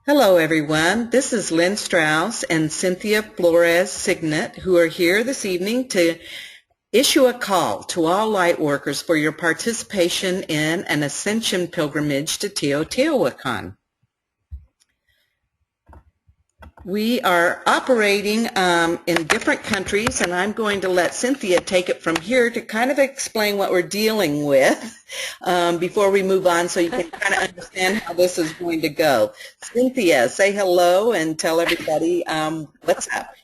Hello, everyone. This is Lynn Strauss and Cynthia Flores Signet, who are here this evening to issue a call to all Lightworkers for your participation in an Ascension pilgrimage to Teotihuacan. We are operating in different countries, and I'm going to let Cynthia take it from here to kind of explain what we're dealing with before we move on, so you can kind of understand how this is going to go. Cynthia, say hello and tell everybody what's up.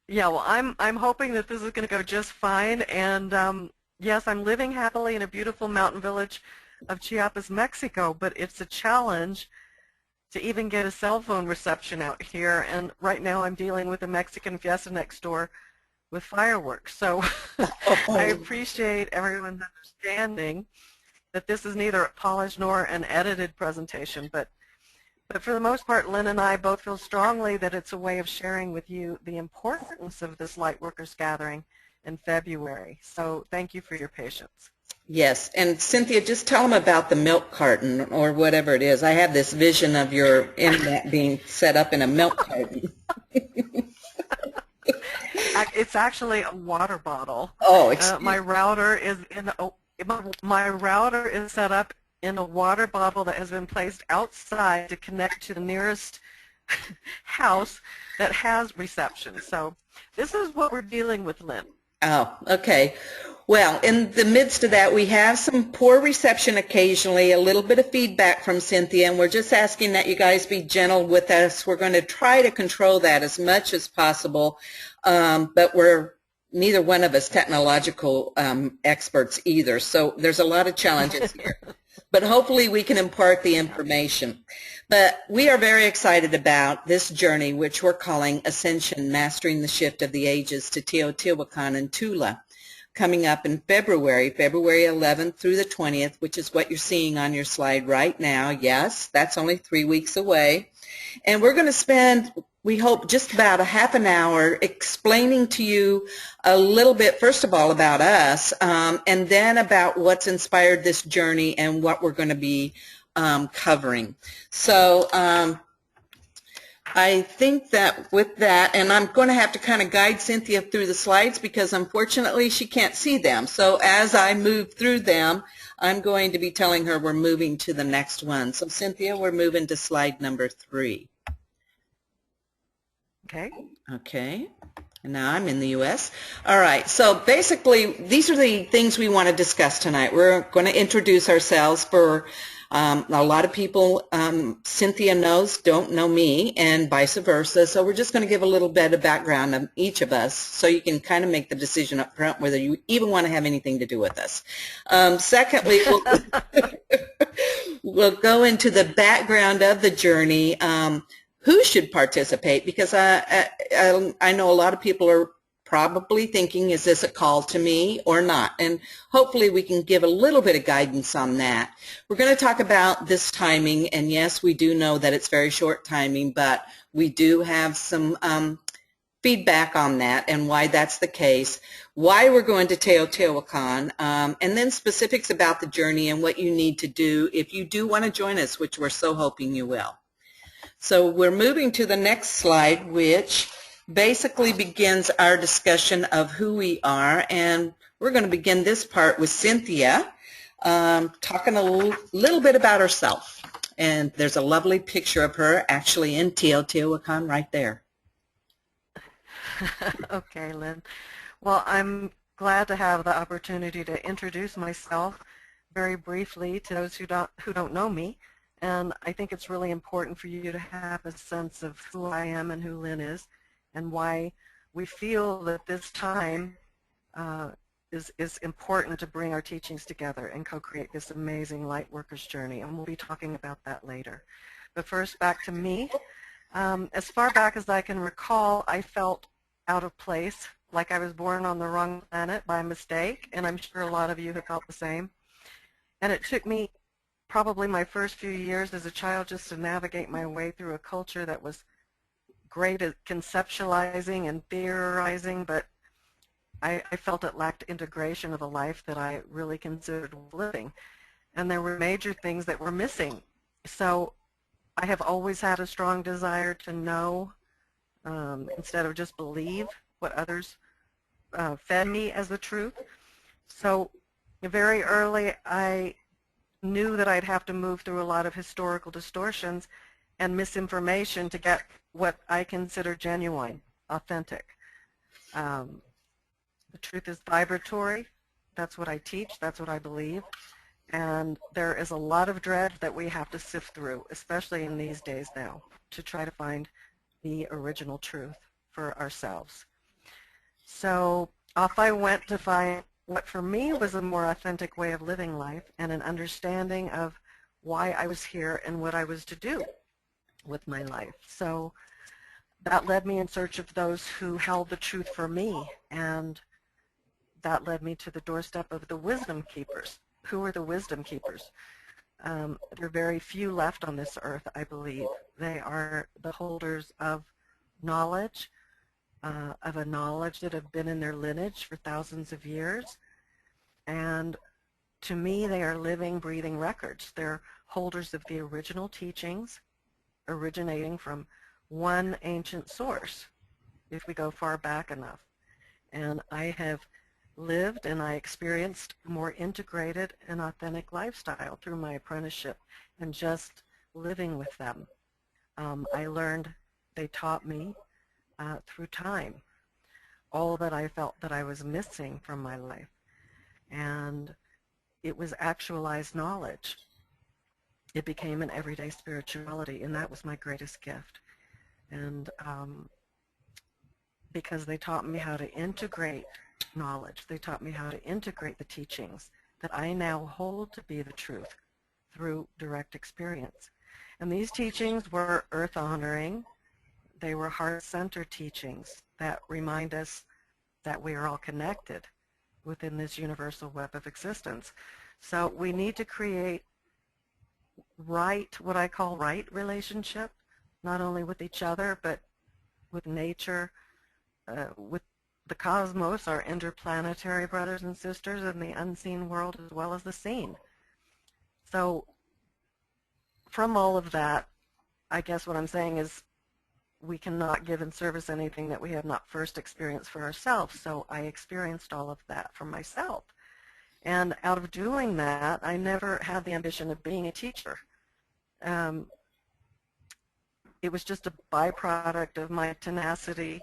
Yeah, well, I'm hoping that this is going to go just fine, and yes, I'm living happily in a beautiful mountain village of Chiapas, Mexico, but it's a challenge to even get a cell phone reception out here, and right now I'm dealing with a Mexican fiesta next door with fireworks. So I appreciate everyone's understanding that this is neither a polished nor an edited presentation, but for the most part, Lynn and I both feel strongly that it's a way of sharing with you the importance of this Lightworkers gathering in February. So thank you for your patience. Yes, and Cynthia, just tell them about the milk carton or whatever it is. I have this vision of your internet being set up in a milk carton. It's actually a water bottle. Oh, my router is set up in a water bottle that has been placed outside to connect to the nearest house that has reception. So this is what we're dealing with, Lynn. Oh, okay. Well, in the midst of that, we have some poor reception occasionally, a little bit of feedback from Cynthia, and we're just asking that you guys be gentle with us. We're going to try to control that as much as possible, but we're neither one of us technological experts either, so there's a lot of challenges here. But hopefully we can impart the information. But we are very excited about this journey, which we're calling Ascension, Mastering the Shift of the Ages to Teotihuacan and Tula, coming up in February 11th through the 20th, which is what you're seeing on your slide right now. Yes, that's only 3 weeks away. And we're going to spend, we hope, just about a half an hour explaining to you a little bit, first of all, about us, and then about what's inspired this journey and what we're going to be covering. So I think that with that, and I'm going to have to kind of guide Cynthia through the slides because unfortunately she can't see them. So as I move through them, I'm going to be telling her we're moving to the next one. So Cynthia, we're moving to slide number 3. Okay. Okay. And now I'm in the U.S. All right. So basically, these are the things we want to discuss tonight. We're going to introduce ourselves for a lot of people Cynthia knows don't know me, and vice versa. So we're just going to give a little bit of background of each of us so you can kind of make the decision up front whether you even want to have anything to do with us. Secondly, we'll go into the background of the journey. Who should participate? Because I know a lot of people are probably thinking, is this a call to me or not? And hopefully we can give a little bit of guidance on that. We're going to talk about this timing, and yes, we do know that it's very short timing, but we do have some feedback on that and why that's the case, why we're going to Teotihuacan, and then specifics about the journey and what you need to do if you do want to join us, which we're so hoping you will. So we're moving to the next slide, which basically begins our discussion of who we are, and we're going to begin this part with Cynthia talking a little bit about herself. And there's a lovely picture of her actually in Teotihuacan right there. Okay, Lynn. Well, I'm glad to have the opportunity to introduce myself very briefly to those who don't know me. And I think it's really important for you to have a sense of who I am and who Lynn is, and why we feel that this time is important to bring our teachings together and co-create this amazing Lightworkers journey. And we'll be talking about that later. But first, back to me. As far back as I can recall, I felt out of place, like I was born on the wrong planet by mistake, and I'm sure a lot of you have felt the same. And it took me probably my first few years as a child just to navigate my way through a culture that was great at conceptualizing and theorizing, but I felt it lacked integration of a life that I really considered living. And there were major things that were missing. So I have always had a strong desire to know instead of just believe what others fed me as the truth. So very early I knew that I'd have to move through a lot of historical distortions and misinformation to get what I consider genuine, authentic. Um, the truth is vibratory. That's what I teach. That's what I believe. And there is a lot of dread that we have to sift through, especially in these days now, to try to find the original truth for ourselves. So off I went to find what for me was a more authentic way of living life and an understanding of why I was here and what I was to do with my life. So that led me in search of those who held the truth for me, and that led me to the doorstep of the wisdom keepers. Who are the wisdom keepers? There are very few left on this earth, I believe. They are the holders of knowledge, of a knowledge that have been in their lineage for thousands of years. And to me, they are living, breathing records. They're holders of the original teachings originating from one ancient source, if we go far back enough. And I have lived and I experienced a more integrated and authentic lifestyle through my apprenticeship and just living with them. I learned, they taught me through time all that I felt that I was missing from my life. And it was actualized knowledge. It became an everyday spirituality, and that was my greatest gift. And because they taught me how to integrate knowledge, they taught me how to integrate the teachings that I now hold to be the truth through direct experience. And these teachings were earth-honoring. They were heart-centered teachings that remind us that we are all connected within this universal web of existence. So we need to create what I call right relationship, not only with each other, but with nature, with the cosmos, our interplanetary brothers and sisters, and the unseen world as well as the seen. So from all of that, I guess what I'm saying is we cannot give in service anything that we have not first experienced for ourselves. So I experienced all of that for myself. And out of doing that, I never had the ambition of being a teacher. It was just a byproduct of my tenacity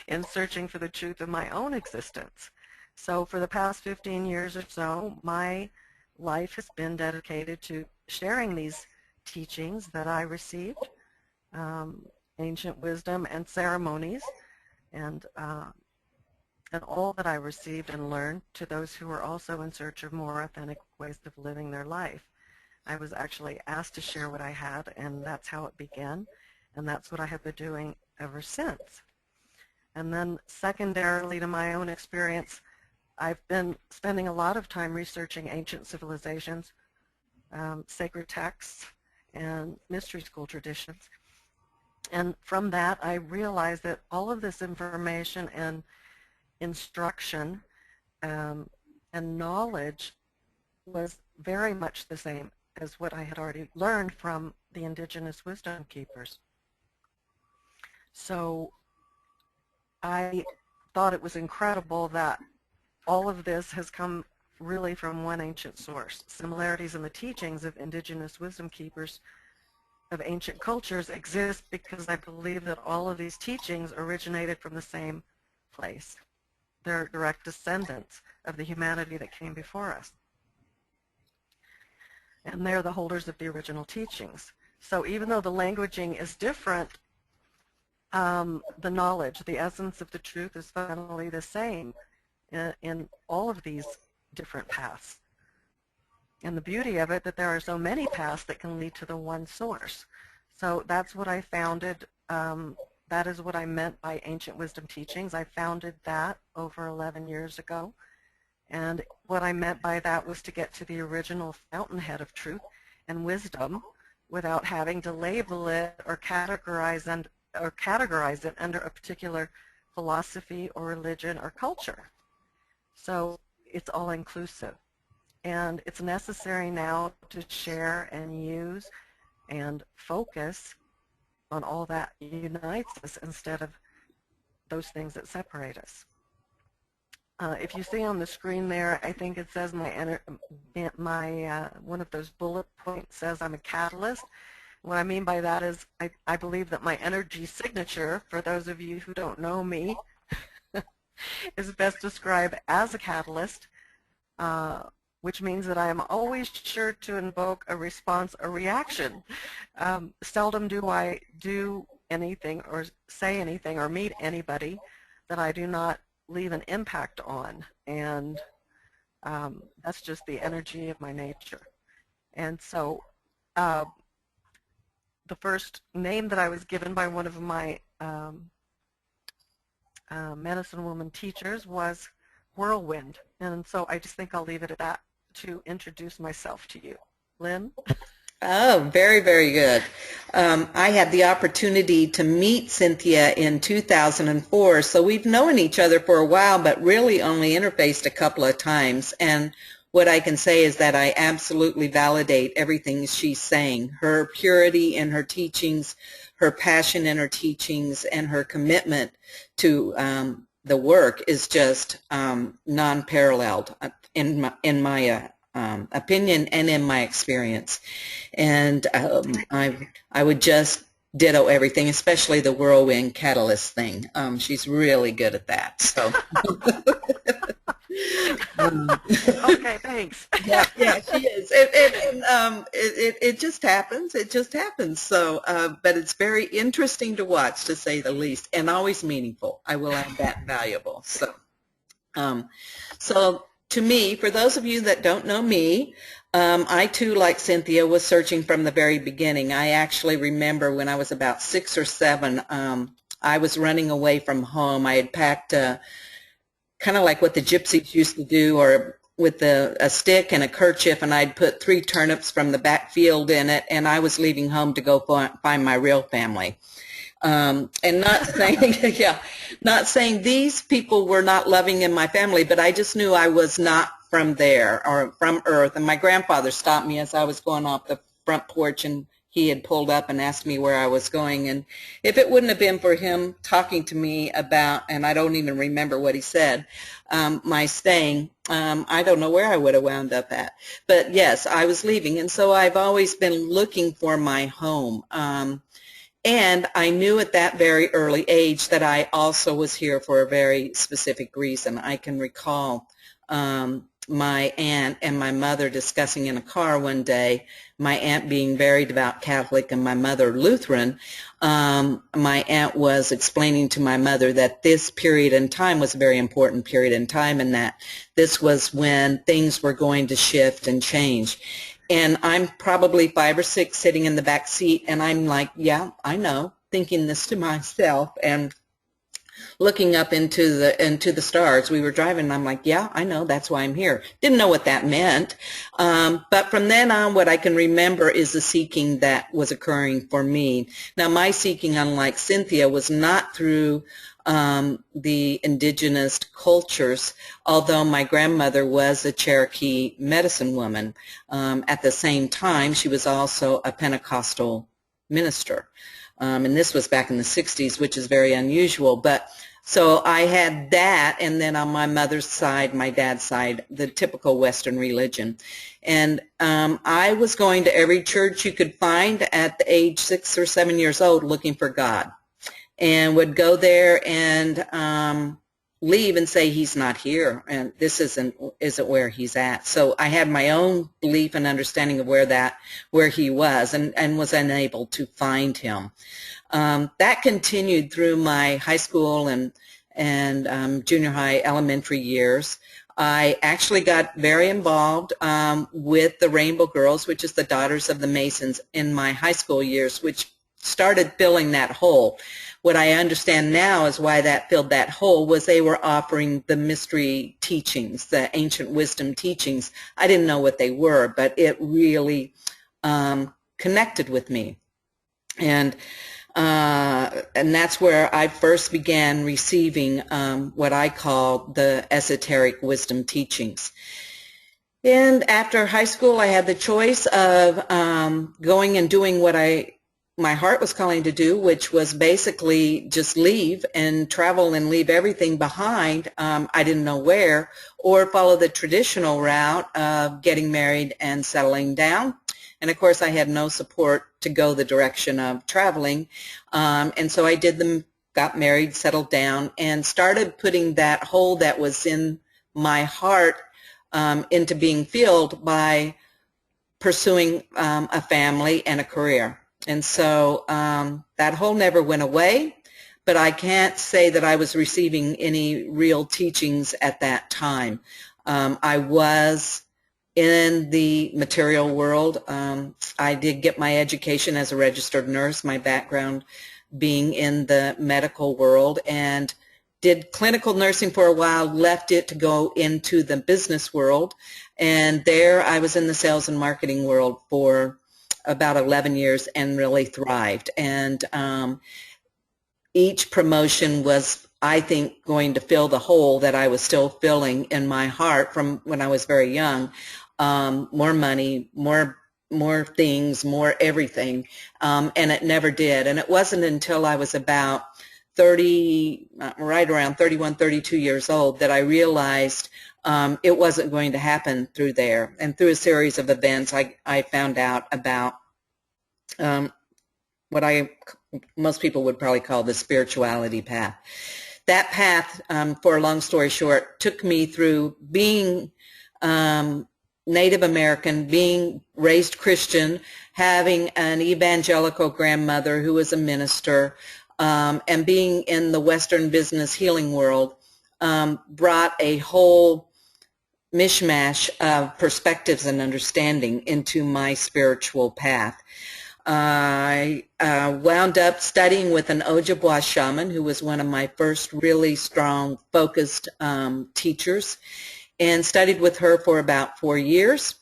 in searching for the truth of my own existence. So for the past 15 years or so, my life has been dedicated to sharing these teachings that I received, ancient wisdom and ceremonies, and all that I received and learned to those who were also in search of more authentic ways of living their life. I was actually asked to share what I had, and that's how it began, and that's what I have been doing ever since. And then secondarily to my own experience, I've been spending a lot of time researching ancient civilizations, sacred texts, and mystery school traditions. And from that, I realized that all of this information and instruction and knowledge was very much the same as what I had already learned from the indigenous wisdom keepers. So I thought it was incredible that all of this has come really from one ancient source. Similarities in the teachings of indigenous wisdom keepers of ancient cultures exist because I believe that all of these teachings originated from the same place. They're direct descendants of the humanity that came before us. And they're the holders of the original teachings. So even though the languaging is different, the knowledge, the essence of the truth is fundamentally the same in all of these different paths. And the beauty of it that there are so many paths that can lead to the one source. So that's what I founded. That is what I meant by ancient wisdom teachings. I founded that over 11 years ago. And what I meant by that was to get to the original fountainhead of truth and wisdom without having to label it or categorize it under a particular philosophy or religion or culture. So it's all inclusive. And it's necessary now to share and use and focus on all that unites us instead of those things that separate us. If you see on the screen there, I think it says one of those bullet points says I'm a catalyst. What I mean by that is I believe that my energy signature, for those of you who don't know me, is best described as a catalyst, which means that I am always sure to invoke a response, a reaction. Seldom do I do anything or say anything or meet anybody that I do not leave an impact on, and that's just the energy of my nature. And so the first name that I was given by one of my medicine woman teachers was Whirlwind, and so I just think I'll leave it at that to introduce myself to you. Lynn? Oh, very, very good. I had the opportunity to meet Cynthia in 2004, so we've known each other for a while, but really only interfaced a couple of times. And what I can say is that I absolutely validate everything she's saying. Her purity in her teachings, her passion in her teachings, and her commitment to the work is just non-paralleled in my opinion and in my experience. And I would just ditto everything, especially the whirlwind catalyst thing. She's really good at that. So. Okay, thanks. Yeah, she is. It just happens. It just happens. So, but it's very interesting to watch, to say the least, and always meaningful. I will add that, valuable. So, so to me, for those of you that don't know me, I too, like Cynthia, was searching from the very beginning. I actually remember when I was about 6 or 7, I was running away from home. I had packed kind of like what the gypsies used to do, or with a stick and a kerchief, and I'd put 3 turnips from the back field in it, and I was leaving home to go find my real family. And not saying, not saying these people were not loving in my family, but I just knew I was not from there or from Earth. And my grandfather stopped me as I was going off the front porch, and he had pulled up and asked me where I was going. And if it wouldn't have been for him talking to me about, and I don't even remember what he said, my staying, I don't know where I would have wound up at. But yes, I was leaving. And so I've always been looking for my home. And I knew at that very early age that I also was here for a very specific reason. I can recall my aunt and my mother discussing in a car one day, my aunt being very devout Catholic and my mother Lutheran. My aunt was explaining to my mother that this period in time was a very important period in time, and that this was when things were going to shift and change. And I'm probably 5 or 6 sitting in the back seat, and I'm like, yeah, I know, thinking this to myself and looking up into the stars. We were driving, and I'm like, yeah, I know, that's why I'm here. Didn't know what that meant. But from then on, what I can remember is the seeking that was occurring for me. Now, my seeking, unlike Cynthia, was not through the indigenous cultures, although my grandmother was a Cherokee medicine woman. At the same time, she was also a Pentecostal minister. And this was back in the 60s, which is very unusual. But so I had that, and then on my mother's side, my dad's side, the typical Western religion. And I was going to every church you could find at the age 6 or 7 years old looking for God, and would go there and leave and say, he's not here, and this isn't where he's at. So I had my own belief and understanding of where he was, and was unable to find him. That continued through my high school and junior high, elementary years. I actually got very involved with the Rainbow Girls, which is the Daughters of the Masons, in my high school years, which started filling that hole. What I understand now is why that filled that hole was they were offering the mystery teachings, the ancient wisdom teachings. I didn't know what they were, but it really connected with me. And that's where I first began receiving what I call the esoteric wisdom teachings. And after high school, I had the choice of going and doing what my heart was calling to do, which was basically just leave and travel and leave everything behind. I didn't know where, or follow the traditional route of getting married and settling down. And of course, I had no support to go the direction of traveling. And so I got married, settled down, and started putting that hole that was in my heart into being filled by pursuing a family and a career. And so that hole never went away, but I can't say that I was receiving any real teachings at that time. I was in the material world. I did get my education as a registered nurse, my background being in the medical world, and did clinical nursing for a while, left it to go into the business world, and there I was in the sales and marketing world for about 11 years and really thrived. And each promotion was, I think, going to fill the hole that I was still filling in my heart from when I was very young. More money, more things, more everything, and it never did. And it wasn't until I was about 30, right around 31, 32 years old, that I realized it wasn't going to happen through there. And through a series of events, I found out about what most people would probably call the spirituality path. That path, for a long story short, took me through being Native American, being raised Christian, having an evangelical grandmother who was a minister, and being in the Western business healing world brought a whole mishmash of perspectives and understanding into my spiritual path. I wound up studying with an Ojibwa shaman who was one of my first really strong, focused teachers, and studied with her for about 4 years.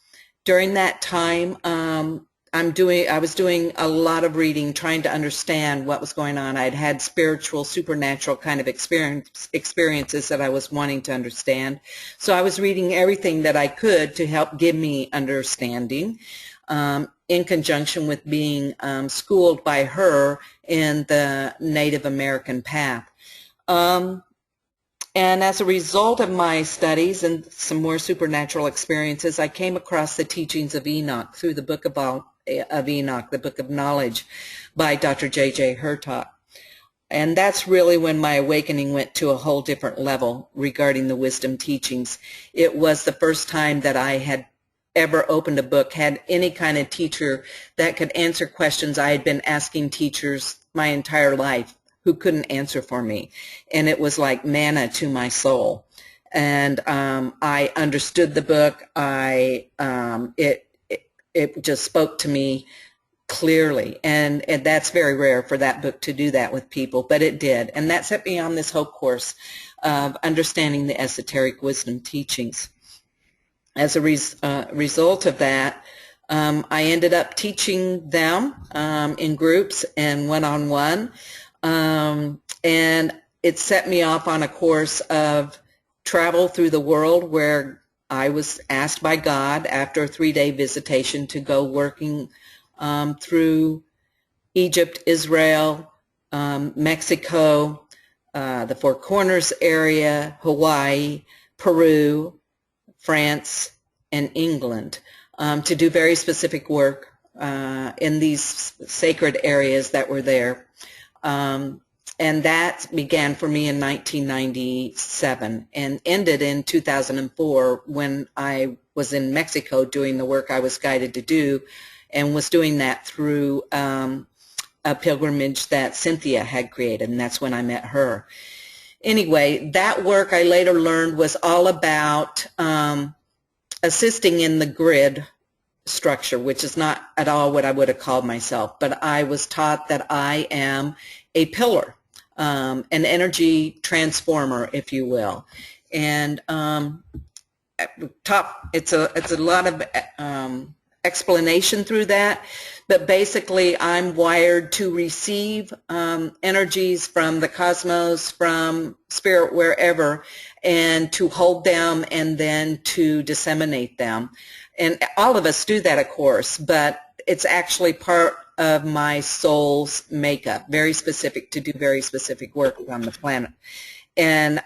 During that time, I was doing a lot of reading, trying to understand what was going on. I'd had spiritual, supernatural kind of experiences that I was wanting to understand. So I was reading everything that I could to help give me understanding, in conjunction with being schooled by her in the Native American path. And as a result of my studies and some more supernatural experiences, I came across the teachings of Enoch through the book of Enoch, the Book of Knowledge by Dr. J.J. Hurtak. And that's really when my awakening went to a whole different level regarding the wisdom teachings. It was the first time that I had ever opened a book, had any kind of teacher that could answer questions I had been asking teachers my entire life who couldn't answer for me. And it was like manna to my soul. And I understood the book. It just spoke to me clearly. And that's very rare for that book to do that with people, but it did. And that set me on this whole course of understanding the esoteric wisdom teachings. As a result of that, I ended up teaching them in groups and one-on-one. And it set me off on a course of travel through the world where I was asked by God after a 3-day visitation to go working through Egypt, Israel, Mexico, the Four Corners area, Hawaii, Peru, France, and England, to do very specific work in these sacred areas that were there. And that began for me in 1997 and ended in 2004 when I was in Mexico doing the work I was guided to do, and was doing that through a pilgrimage that Cynthia had created, and that's when I met her. Anyway, that work I later learned was all about assisting in the grid structure, which is not at all what I would have called myself, but I was taught that I am a pillar, an energy transformer, if you will. And it's a lot of explanation through that. But basically, I'm wired to receive energies from the cosmos, from spirit, wherever, and to hold them and then to disseminate them. And all of us do that, of course, but it's actually part of my soul's makeup, very specific, to do very specific work on the planet. And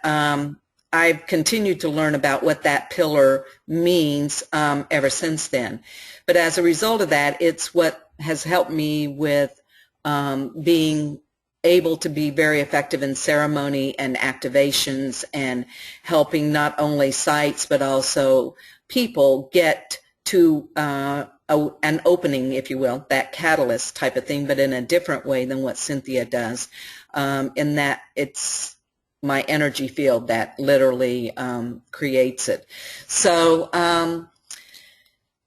I've continued to learn about what that pillar means ever since then. But as a result of that, it's what has helped me with being able to be very effective in ceremony and activations, and helping not only sites but also people get to an opening, if you will, that catalyst type of thing, but in a different way than what Cynthia does, in that it's my energy field that literally creates it. So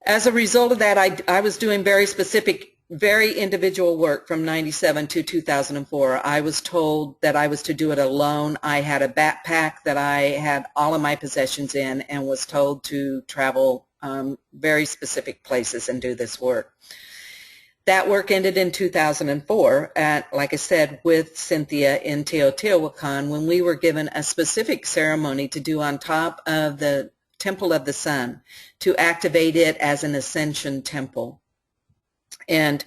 as a result of that, I was doing very specific, very individual work from 97 to 2004. I was told that I was to do it alone. I had a backpack that I had all of my possessions in, and was told to travel very specific places and do this work. That work ended in 2004, like I said, with Cynthia in Teotihuacan, when we were given a specific ceremony to do on top of the Temple of the Sun to activate it as an Ascension temple. And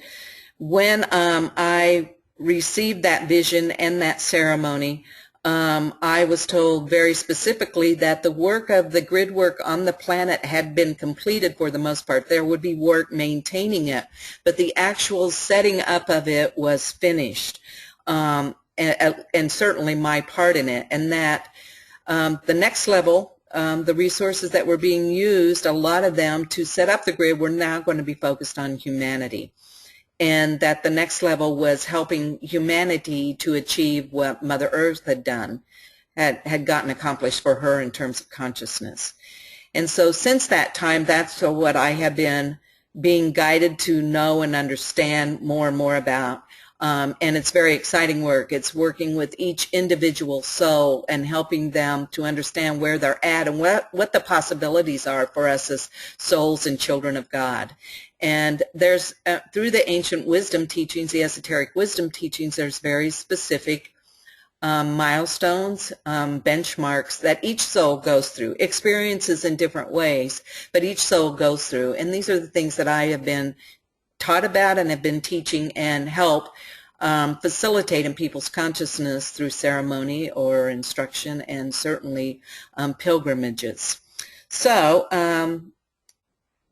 when I received that vision and that ceremony, I was told very specifically that the work of the grid work on the planet had been completed for the most part. There would be work maintaining it, but the actual setting up of it was finished, and certainly my part in it. And that the next level, the resources that were being used, a lot of them to set up the grid, were now going to be focused on humanity. And that the next level was helping humanity to achieve what Mother Earth had done, had gotten accomplished for her in terms of consciousness. And so since that time, that's what I have been being guided to know and understand more and more about. And it's very exciting work. It's working with each individual soul and helping them to understand where they're at and what the possibilities are for us as souls and children of God. And there's, through the ancient wisdom teachings, the esoteric wisdom teachings, there's very specific milestones, benchmarks that each soul goes through, experiences in different ways, but each soul goes through. And these are the things that I have been taught about and have been teaching and help facilitate in people's consciousness through ceremony or instruction, and certainly pilgrimages. So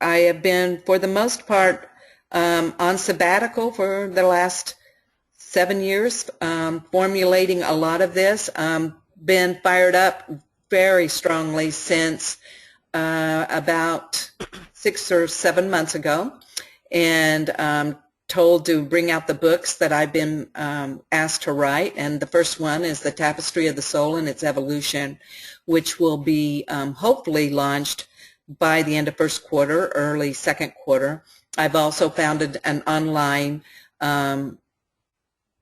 I have been, for the most part, on sabbatical for the last 7 years, formulating a lot of this. Been fired up very strongly since about 6 or 7 months ago, and told to bring out the books that I've been asked to write. And the first one is The Tapestry of the Soul and Its Evolution, which will be hopefully launched by the end of first quarter, early second quarter. I've also founded an online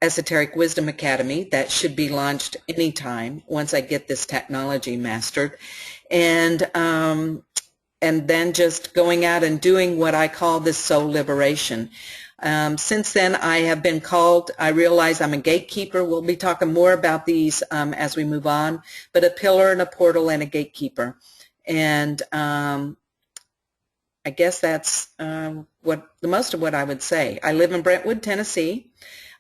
Esoteric Wisdom Academy that should be launched anytime once I get this technology mastered. And then just going out and doing what I call this soul liberation. Since then, I have been called, I realize I'm a gatekeeper. We'll be talking more about these as we move on, but a pillar and a portal and a gatekeeper. And I guess that's most of what I would say. I live in Brentwood, Tennessee.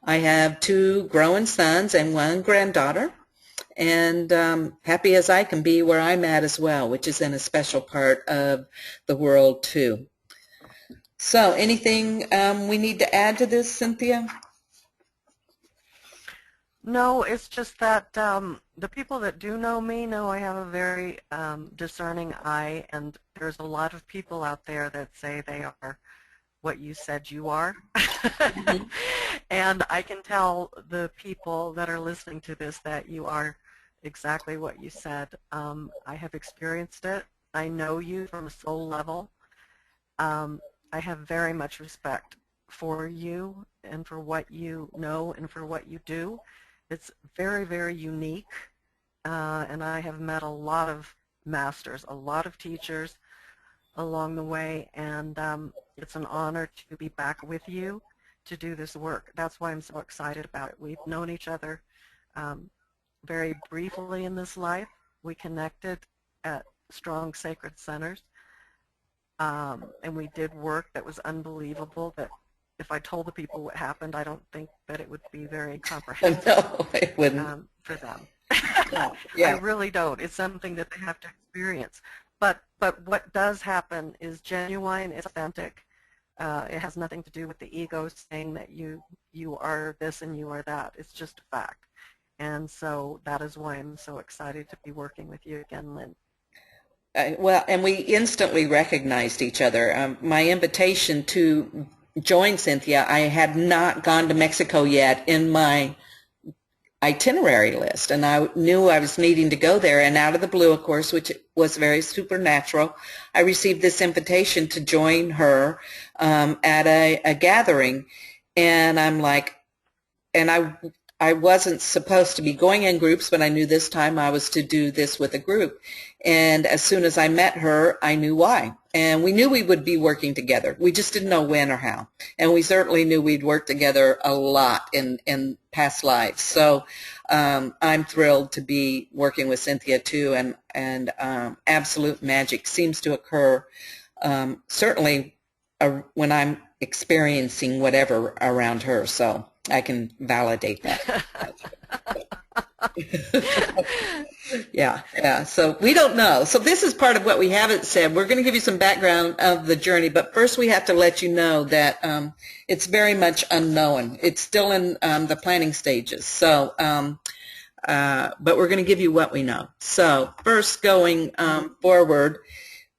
I have 2 growing sons and 1 granddaughter, and happy as I can be where I'm at as well, which is in a special part of the world too. So anything we need to add to this, Cynthia? No, it's just that the people that do know me know I have a very discerning eye, and there's a lot of people out there that say they are what you said you are. Mm-hmm. And I can tell the people that are listening to this that you are exactly what you said. I have experienced it. I know you from a soul level. I have very much respect for you and for what you know and for what you do. It's very, very unique, and I have met a lot of masters, a lot of teachers along the way, and It's an honor to be back with you to do this work. That's why I'm so excited about it. We've known each other very briefly in this life. We connected at strong sacred centers, and we did work that was unbelievable, that if I told the people what happened, I don't think that it would be very comprehensive. No, it wouldn't. For them. No, yeah. I really don't. It's something that they have to experience. But what does happen is genuine, it's authentic. It has nothing to do with the ego saying that you are this and you are that. It's just a fact. And so that is why I'm so excited to be working with you again, Lynn. Well, and we instantly recognized each other. My invitation to join Cynthia, I had not gone to Mexico yet in my itinerary list, and I knew I was needing to go there, and out of the blue, of course, which was very supernatural, I received this invitation to join her at a gathering, and I'm like, and I wasn't supposed to be going in groups, but I knew this time I was to do this with a group. And as soon as I met her, I knew why. And we knew we would be working together. We just didn't know when or how. And we certainly knew we'd worked together a lot in past lives. So I'm thrilled to be working with Cynthia too. And absolute magic seems to occur certainly when I'm experiencing whatever around her. So I can validate that. Yeah. So we don't know. So this is part of what we haven't said. We're going to give you some background of the journey, but first we have to let you know that it's very much unknown. It's still in the planning stages. So, but we're going to give you what we know. So first, going forward,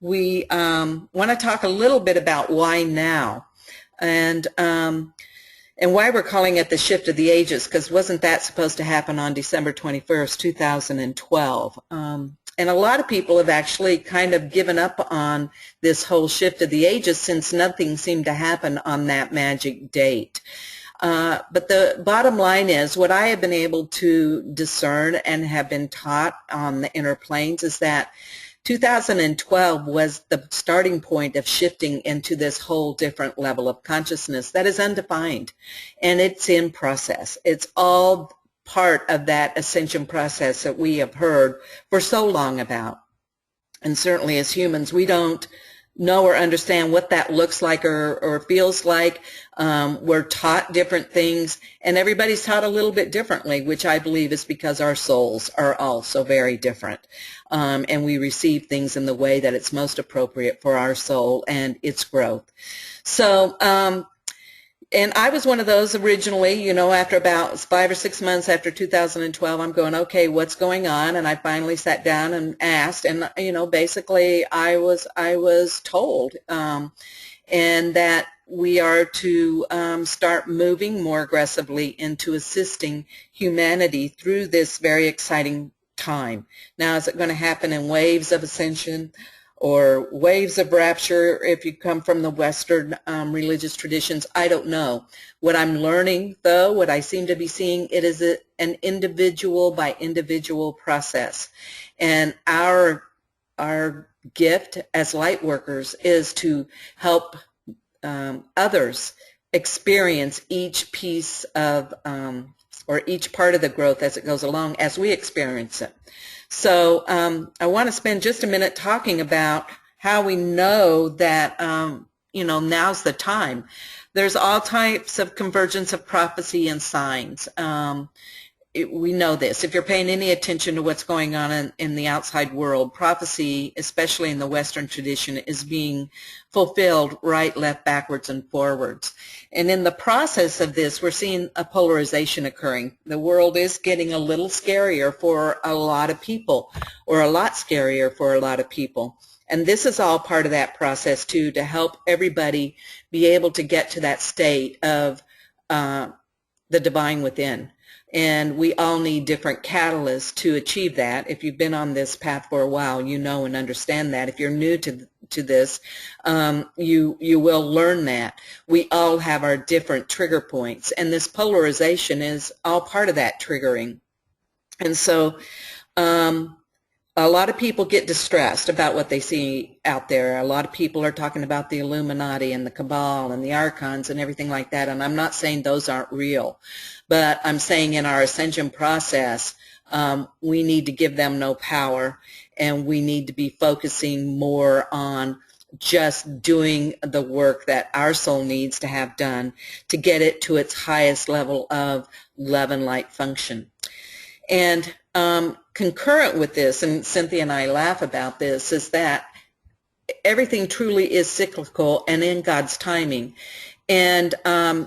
we want to talk a little bit about why now, and why we're calling it the shift of the ages, because wasn't that supposed to happen on December 21st, 2012? And a lot of people have actually kind of given up on this whole shift of the ages since nothing seemed to happen on that magic date. But the bottom line is, what I have been able to discern and have been taught on the inner planes is that 2012 was the starting point of shifting into this whole different level of consciousness that is undefined, and it's in process. It's all part of that ascension process that we have heard for so long about. And certainly as humans, we don't know or understand what that looks like or feels like. We're taught different things, and everybody's taught a little bit differently, which I believe is because our souls are all so very different. And we receive things in the way that it's most appropriate for our soul and its growth. So, and I was one of those originally, you know, after about 5 or 6 months after 2012, I'm going, okay, what's going on? And I finally sat down and asked, and, you know, basically I was told, and that we are to start moving more aggressively into assisting humanity through this very exciting time. Now, is it going to happen in waves of ascension or waves of rapture if you come from the Western religious traditions? I don't know. What I'm learning, though, what I seem to be seeing, it is an individual by individual process. And our gift as light workers is to help others experience each piece of or each part of the growth as it goes along, as we experience it. So I want to spend just a minute talking about how we know that, you know, now's the time. There's all types of convergence of prophecy and signs. We know this. If you're paying any attention to what's going on in the outside world, prophecy, especially in the Western tradition, is being fulfilled right, left, backwards, and forwards. And in the process of this, we're seeing a polarization occurring. The world is getting a little scarier for a lot of people, or a lot scarier for a lot of people. And this is all part of that process, too, to help everybody be able to get to that state of the divine within. And we all need different catalysts to achieve that. If you've been on this path for a while, you know and understand that. If you're new to this, you will learn that. We all have our different trigger points, and this polarization is all part of that triggering. And so a lot of people get distressed about what they see out there. A lot of people are talking about the Illuminati and the Cabal and the Archons and everything like that, and I'm not saying those aren't real, but I'm saying in our ascension process, we need to give them no power, and we need to be focusing more on just doing the work that our soul needs to have done to get it to its highest level of love and light function. And concurrent with this, and Cynthia and I laugh about this, is that everything truly is cyclical and in God's timing. And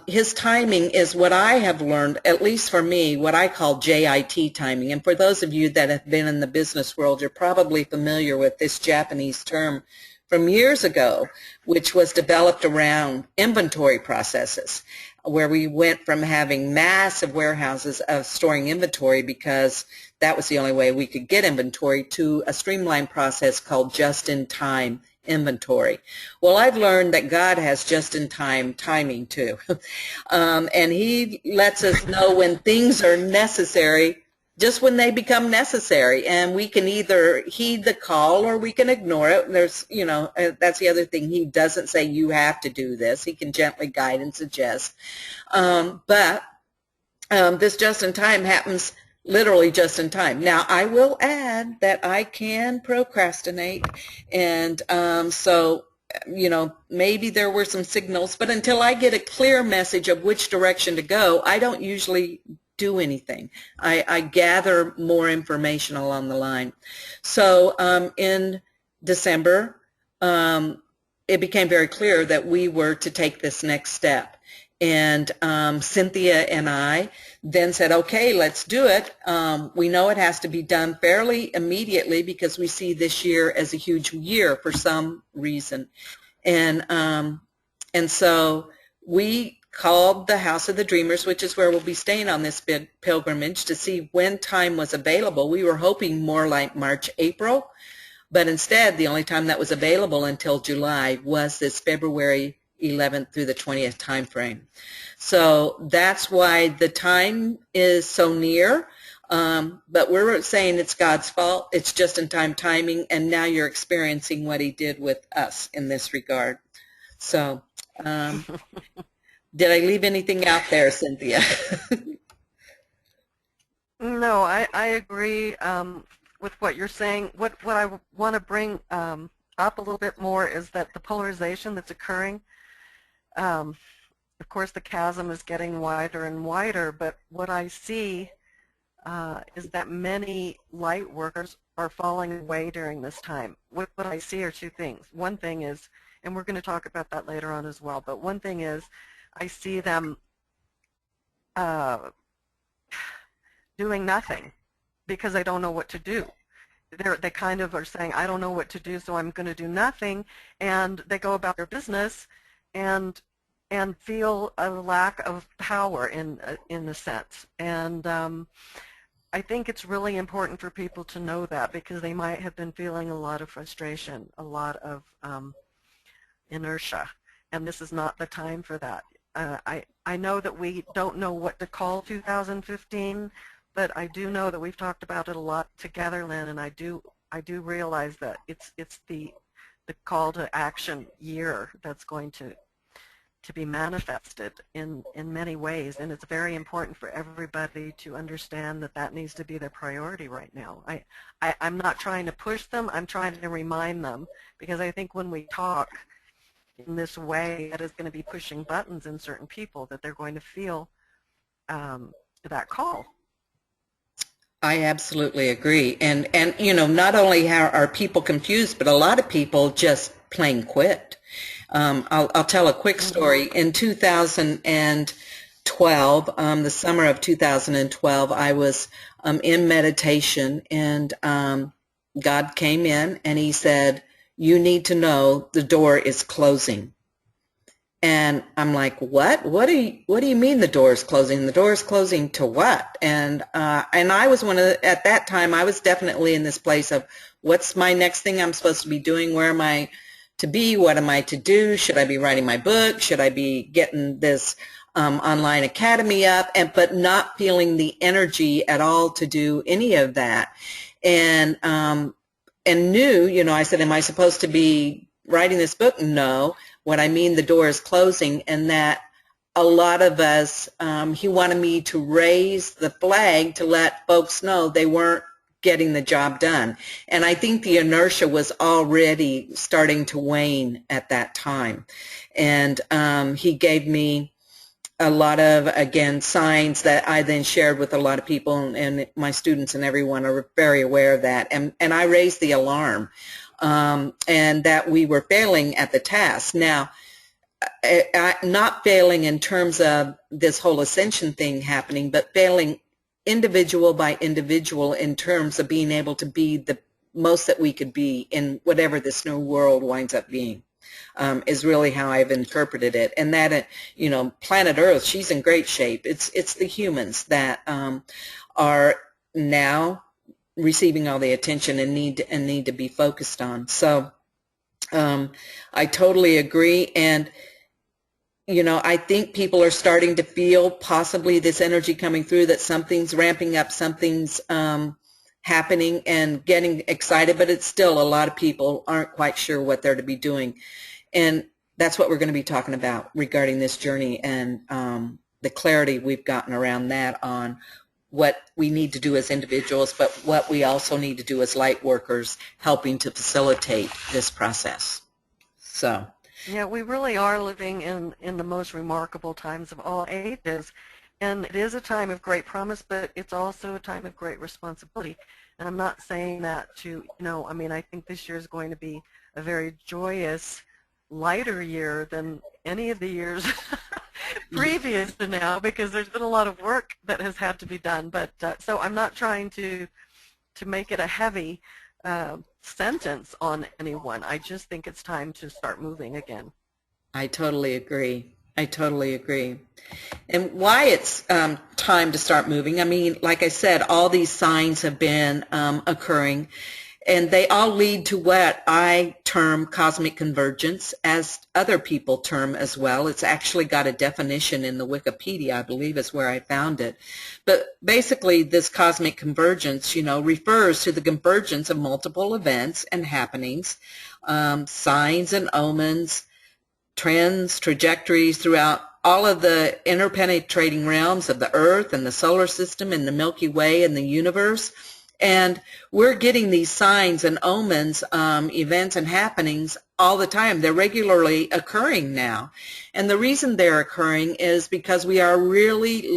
his timing is what I have learned, at least for me, what I call JIT timing. And for those of you that have been in the business world, you're probably familiar with this Japanese term from years ago, which was developed around inventory processes, where we went from having massive warehouses of storing inventory because that was the only way we could get inventory, to a streamlined process called just-in-time inventory. Well, I've learned that God has just-in-time timing too. And he lets us know when things are necessary, just when they become necessary, and we can either heed the call or we can ignore it. There's, you know, that's the other thing. He doesn't say you have to do this. He can gently guide and suggest. But this just in time happens literally just in time. Now, I will add that I can procrastinate, and so, you know, maybe there were some signals, but until I get a clear message of which direction to go, I don't usually do anything. I gather more information along the line. So in December, it became very clear that we were to take this next step. And Cynthia and I then said, okay, let's do it. We know it has to be done fairly immediately because we see this year as a huge year for some reason. And so we called the House of the Dreamers, which is where we'll be staying on this pilgrimage, to see when time was available. We were hoping more like March, April, but instead the only time that was available until July was this February 11th through the 20th time frame. So that's why the time is so near, but we're saying it's God's fault. It's just in time timing, and now you're experiencing what he did with us in this regard. So did I leave anything out there, Cynthia? No, I agree with what you're saying. What I want to bring up a little bit more is that the polarization that's occurring, of course the chasm is getting wider and wider, but what I see is that many light workers are falling away during this time. What I see are two things. One thing is, and we're going to talk about that later on as well, but one thing is I see them doing nothing because they don't know what to do. They kind of are saying, I don't know what to do, so I'm going to do nothing, and they go about their business and feel a lack of power in a sense. And I think it's really important for people to know that, because they might have been feeling a lot of frustration, a lot of inertia, and this is not the time for that. I know that we don't know what to call 2015, but I do know that we've talked about it a lot together, Lynn, and I do realize that it's the call to action year that's going to be manifested in many ways, and it's very important for everybody to understand that that needs to be their priority right now. I'm not trying to push them, I'm trying to remind them, because I think when we talk in this way, that is going to be pushing buttons in certain people, that they're going to feel that call. I absolutely agree. And you know, not only are people confused, but a lot of people just plain quit. I'll tell a quick story. In 2012, the summer of 2012, I was in meditation, and God came in and he said, you need to know the door is closing. And I'm like, what? What do you mean the door is closing? The door is closing to what? And I was at that time, I was definitely in this place of, what's my next thing I'm supposed to be doing? Where am I to be? What am I to do? Should I be writing my book? Should I be getting this online academy up? But not feeling the energy at all to do any of that. and knew, you know, I said, am I supposed to be writing this book? No. What I mean, the door is closing, and that a lot of us, he wanted me to raise the flag to let folks know they weren't getting the job done. And I think the inertia was already starting to wane at that time. And he gave me a lot of, again, signs that I then shared with a lot of people, and my students and everyone are very aware of that. And I raised the alarm, and that we were failing at the task. Now, not failing in terms of this whole ascension thing happening, but failing individual by individual in terms of being able to be the most that we could be in whatever this new world winds up being. Is really how I've interpreted it. And that, you know, planet Earth, she's in great shape. It's the humans that are now receiving all the attention and need to be focused on. So I totally agree. And, you know, I think people are starting to feel possibly this energy coming through, that something's ramping up, something's happening, and getting excited, but it's still a lot of people aren't quite sure what they're to be doing. And that's what we're going to be talking about regarding this journey, and the clarity we've gotten around that on what we need to do as individuals, but what we also need to do as light workers, helping to facilitate this process. So yeah, we really are living in the most remarkable times of all ages. And it is a time of great promise, but it's also a time of great responsibility. And I'm not saying that to, you know, I mean, I think this year is going to be a very joyous, lighter year than any of the years previous to now, because there's been a lot of work that has had to be done. But so I'm not trying to make it a heavy sentence on anyone. I just think it's time to start moving again. I totally agree. I totally agree. And why it's time to start moving, I mean, like I said, all these signs have been occurring, and they all lead to what I term cosmic convergence, as other people term as well. It's actually got a definition in the Wikipedia, I believe is where I found it. But basically, this cosmic convergence, you know, refers to the convergence of multiple events and happenings, signs and omens, trends, trajectories throughout all of the interpenetrating realms of the Earth and the solar system and the Milky Way and the universe. And we're getting these signs and omens, events and happenings all the time. They're regularly occurring now. And the reason they're occurring is because we are really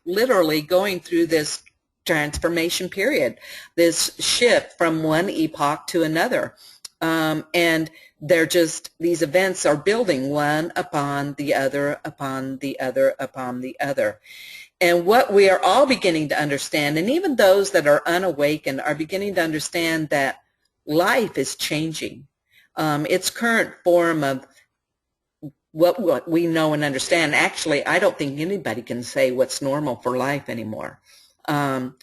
literally going through this transformation period, this shift from one epoch to another. And they're just, these events are building one upon the other, upon the other, upon the other. And what we are all beginning to understand, and even those that are unawakened are beginning to understand, that life is changing. Its current form of what we know and understand, actually, I don't think anybody can say what's normal for life anymore. And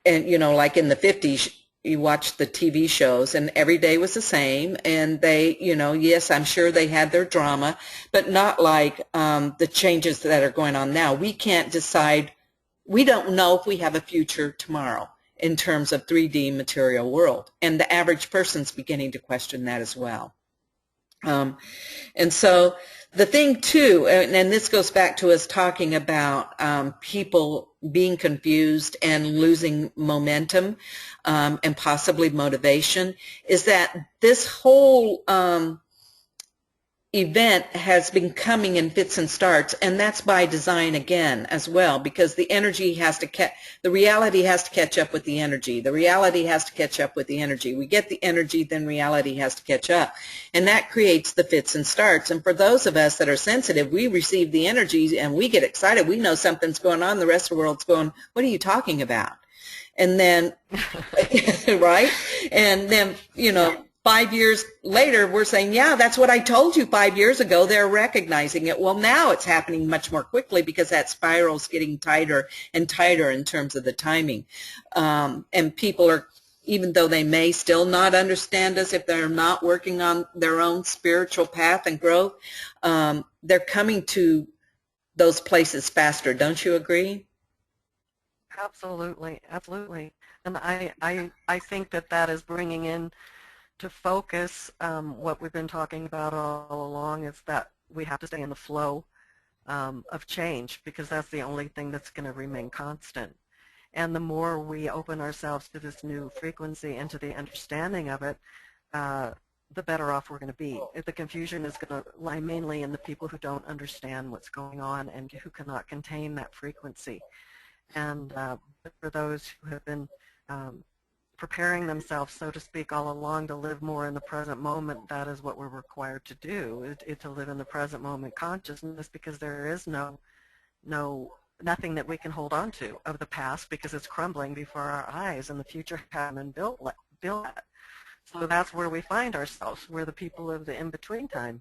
you know, like in the 50s, you watch the TV shows and every day was the same, and they, you know, yes, I'm sure they had their drama, but not like the changes that are going on now. We can't decide, we don't know if we have a future tomorrow in terms of 3D material world, and the average person's beginning to question that as well. And so the thing too, and this goes back to us talking about people being confused and losing momentum and possibly motivation, is that this whole event has been coming in fits and starts, and that's by design again as well, because the energy has to the reality has to catch up with the energy. The reality has to catch up with the energy. We get the energy, then reality has to catch up, and that creates the fits and starts. And for those of us that are sensitive, we receive the energy and we get excited. We know something's going on. The rest of the world's going, what are you talking about? And then, right? And then, you know, 5 years later, we're saying, yeah, that's what I told you 5 years ago. They're recognizing it. Well, now it's happening much more quickly because that spiral's getting tighter and tighter in terms of the timing. And people are, even though they may still not understand us if they're not working on their own spiritual path and growth, they're coming to those places faster. Don't you agree? Absolutely, absolutely. And I think that that is bringing in to focus what we've been talking about all along, is that we have to stay in the flow of change, because that's the only thing that's going to remain constant. And the more we open ourselves to this new frequency and to the understanding of it, the better off we're going to be. The confusion is going to lie mainly in the people who don't understand what's going on and who cannot contain that frequency. And for those who have been preparing themselves, so to speak, all along to live more in the present moment, that is what we're required to do, is to live in the present moment consciousness, because there is nothing that we can hold on to of the past, because it's crumbling before our eyes, and the future hasn't been built yet. So that's where we find ourselves. We're the people of the in-between time.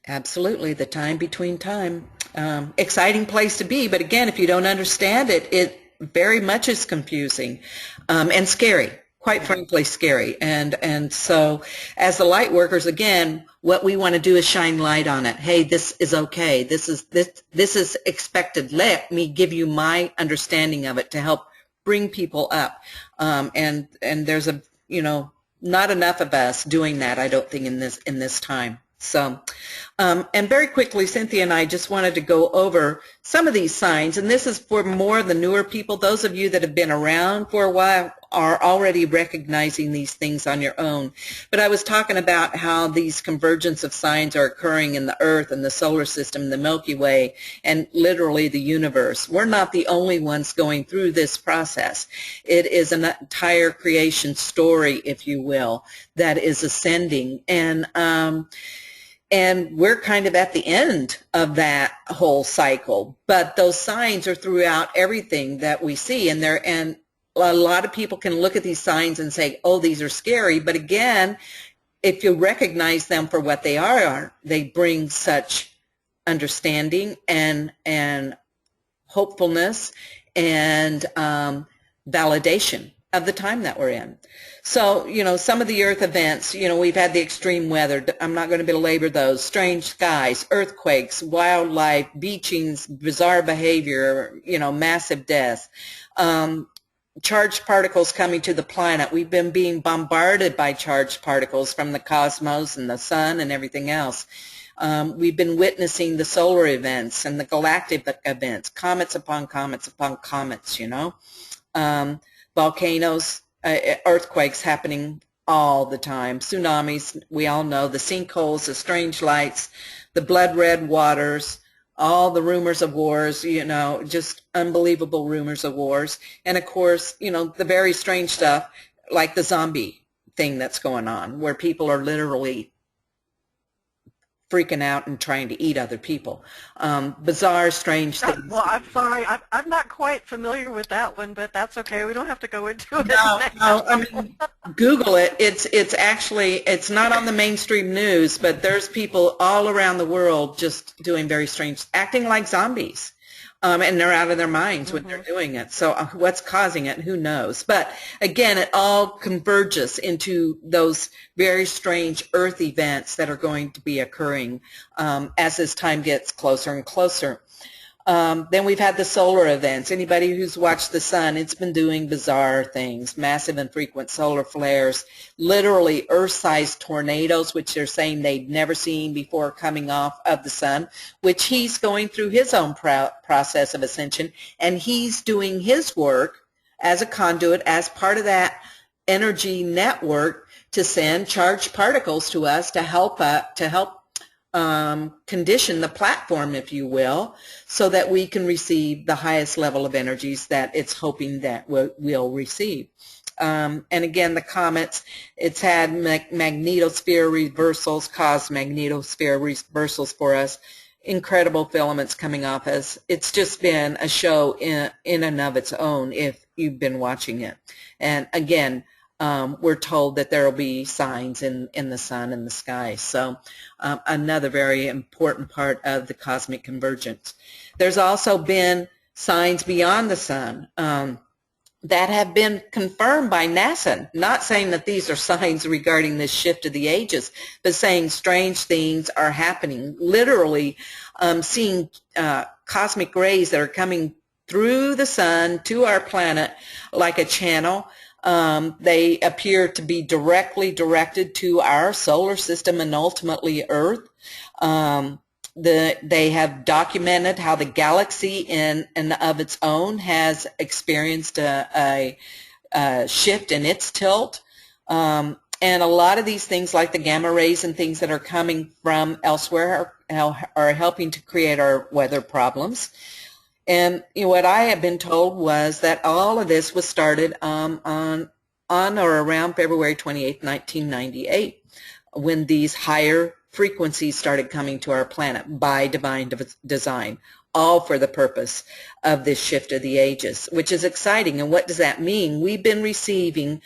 Absolutely, the time between time. Exciting place to be, but again, if you don't understand it, it very much is confusing and scary. Quite frankly, scary. And so as the light workers, again, what we want to do is shine light on it. Hey, this is okay. This is expected. Let me give you my understanding of it to help bring people up. And there's not enough of us doing that, I don't think, in this time. So, and very quickly, Cynthia and I just wanted to go over some of these signs, and this is for more of the newer people. Those of you that have been around for a while are already recognizing these things on your own. But I was talking about how these convergence of signs are occurring in the Earth and the solar system, the Milky Way, and literally the universe. We're not the only ones going through this process. It is an entire creation story, if you will, that is ascending. And we're kind of at the end of that whole cycle. But those signs are throughout everything that we see. And a lot of people can look at these signs and say, oh, these are scary. But again, if you recognize them for what they are, they bring such understanding and hopefulness and validation of the time that we're in. So, some of the Earth events, we've had the extreme weather. I'm not going to belabor those. Strange skies, earthquakes, wildlife, beachings, bizarre behavior, massive death. Charged particles coming to the planet. We've been being bombarded by charged particles from the cosmos and the sun and everything else. We've been witnessing the solar events and the galactic events, comets upon comets upon comets, volcanoes, earthquakes happening all the time, tsunamis, we all know, the sinkholes, the strange lights, the blood red waters, all the rumors of wars, just unbelievable rumors of wars. And of course, the very strange stuff like the zombie thing that's going on, where people are literally freaking out and trying to eat other people. Bizarre, strange things. Well, I'm sorry. I'm not quite familiar with that one, but that's okay. We don't have to go into it. No, I mean, Google it. It's not on the mainstream news, but there's people all around the world just doing very strange, acting like zombies. And they're out of their minds when they're doing it. So what's causing it, who knows? But again, it all converges into those very strange Earth events that are going to be occurring as this time gets closer and closer. Then we've had the solar events. Anybody who's watched the sun, it's been doing bizarre things, massive and frequent solar flares, literally Earth-sized tornadoes, which they're saying they've never seen before coming off of the sun, which he's going through his own process of ascension, and he's doing his work as a conduit, as part of that energy network to send charged particles to us to help condition the platform, if you will, so that we can receive the highest level of energies that it's hoping that we'll receive. And again, the comets, it's had magnetosphere reversals, caused magnetosphere reversals for us, incredible filaments coming off us. It's just been a show in and of its own if you've been watching it. And again, we're told that there will be signs in the sun and the sky. So another very important part of the cosmic convergence. There's also been signs beyond the sun that have been confirmed by NASA, not saying that these are signs regarding this shift of the ages, but saying strange things are happening, literally seeing cosmic rays that are coming through the sun to our planet like a channel. They appear to be directly directed to our solar system and ultimately Earth. They have documented how the galaxy in and of its own has experienced a shift in its tilt. And a lot of these things like the gamma rays and things that are coming from elsewhere are helping to create our weather problems. And what I have been told was that all of this was started on or around February 28, 1998, when these higher frequencies started coming to our planet by divine design, all for the purpose of this shift of the ages, which is exciting. And what does that mean? We've been receiving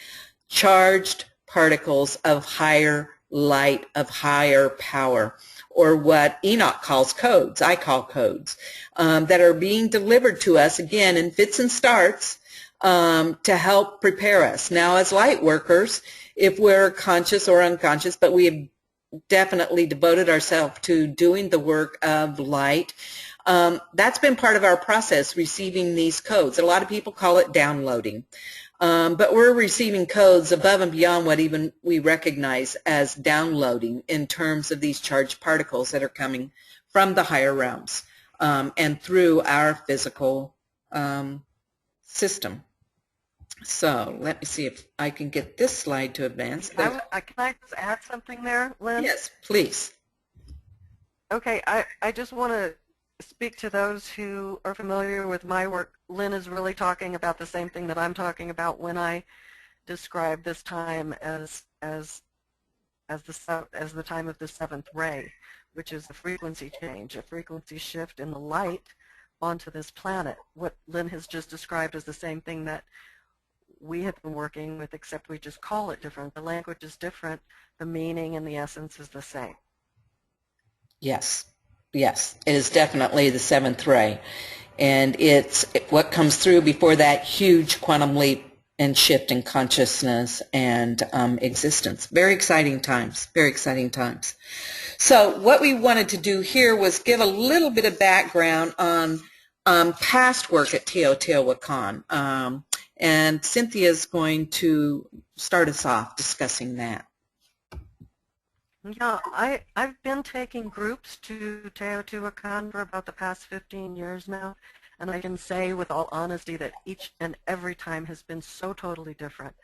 charged particles of higher light, of higher power, or what Enoch calls codes, I call codes, that are being delivered to us, again, in fits and starts, to help prepare us. Now, as light workers, if we're conscious or unconscious, but we have definitely devoted ourselves to doing the work of light, that's been part of our process, receiving these codes. A lot of people call it downloading. But we're receiving codes above and beyond what even we recognize as downloading in terms of these charged particles that are coming from the higher realms and through our physical system. So let me see if I can get this slide to advance. Can I just add something there, Lynn? Yes, please. Okay, I just want to speak to those who are familiar with my work. Lynn is really talking about the same thing that I'm talking about when I describe this time as the time of the seventh ray, which is a frequency change, a frequency shift in the light onto this planet. What Lynn has just described is the same thing that we have been working with, except we just call it different. The language is different, the meaning and the essence is the same. Yes. Yes, it is definitely the seventh ray, and it's what comes through before that huge quantum leap and shift in consciousness and existence. Very exciting times, very exciting times. So what we wanted to do here was give a little bit of background on past work at Teotihuacan, and Cynthia is going to start us off discussing that. Yeah, I've been taking groups to Teotihuacan for about the past 15 years now, and I can say with all honesty that each and every time has been so totally different.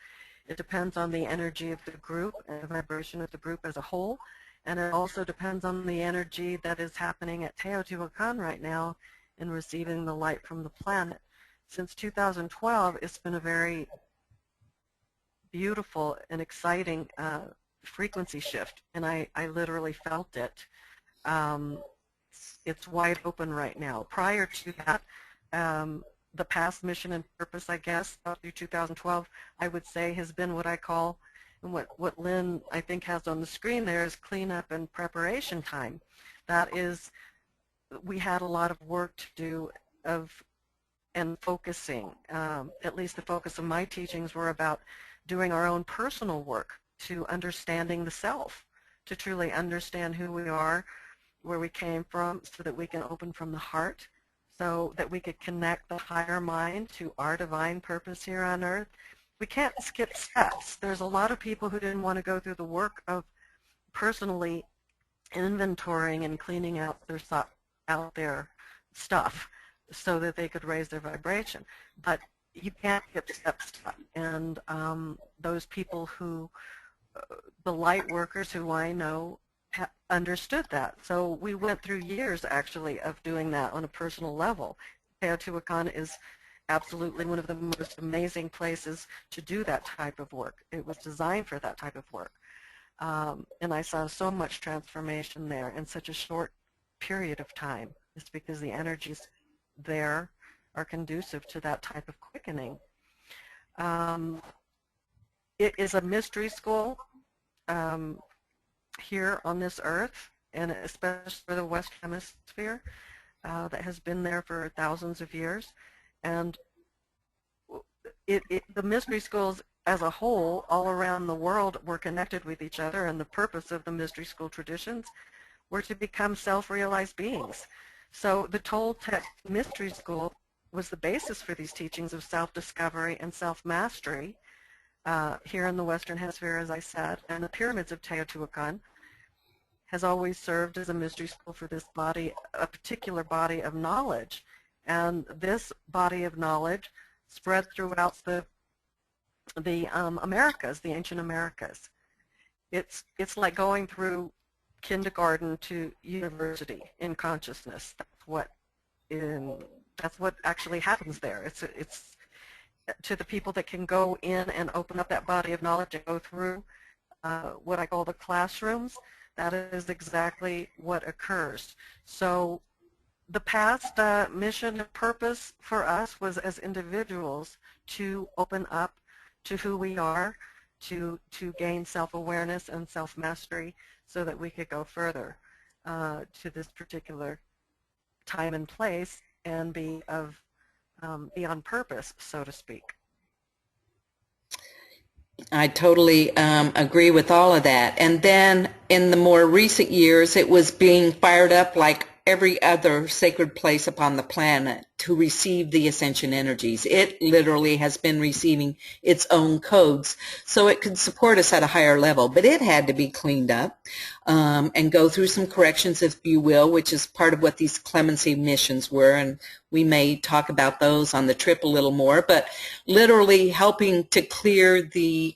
It depends on the energy of the group and the vibration of the group as a whole, and it also depends on the energy that is happening at Teotihuacan right now in receiving the light from the planet. Since 2012, it's been a very beautiful and exciting frequency shift, and I literally felt it. It's wide open right now. Prior to that, the past mission and purpose, I guess, up through 2012, I would say has been what I call, and what Lynn, I think, has on the screen there is cleanup and preparation time. That is, we had a lot of work to do and focusing. At least the focus of my teachings were about doing our own personal work to understanding the self, to truly understand who we are, where we came from, so that we can open from the heart, so that we could connect the higher mind to our divine purpose here on earth. We can't skip steps. There's a lot of people who didn't want to go through the work of personally inventorying and cleaning out their stuff so that they could raise their vibration. But you can't skip steps. And those people who the light workers who I know understood that. So we went through years, actually, of doing that on a personal level. Teotihuacan is absolutely one of the most amazing places to do that type of work. It was designed for that type of work. And I saw so much transformation there in such a short period of time. It's because the energies there are conducive to that type of quickening. It is a mystery school here on this earth, and especially for the Western Hemisphere, that has been there for thousands of years. And the mystery schools as a whole, all around the world, were connected with each other, and the purpose of the mystery school traditions were to become self-realized beings. So the Toltec Mystery School was the basis for these teachings of self-discovery and self-mastery, here in the Western Hemisphere, as I said, and the pyramids of Teotihuacan has always served as a mystery school for this body, a particular body of knowledge. And this body of knowledge spread throughout the Americas, the ancient Americas. It's like going through kindergarten to university in consciousness. That's what actually happens there. It's to the people that can go in and open up that body of knowledge and go through what I call the classrooms. That is exactly what occurs. So the past mission and purpose for us was as individuals to open up to who we are, to gain self-awareness and self-mastery so that we could go further to this particular time and place and be on purpose, so to speak. I totally agree with all of that. And then in the more recent years, it was being fired up like every other sacred place upon the planet to receive the ascension energies. It literally has been receiving its own codes so it could support us at a higher level. But it had to be cleaned up and go through some corrections, if you will, which is part of what these clemency missions were. And we may talk about those on the trip a little more, but literally helping to clear the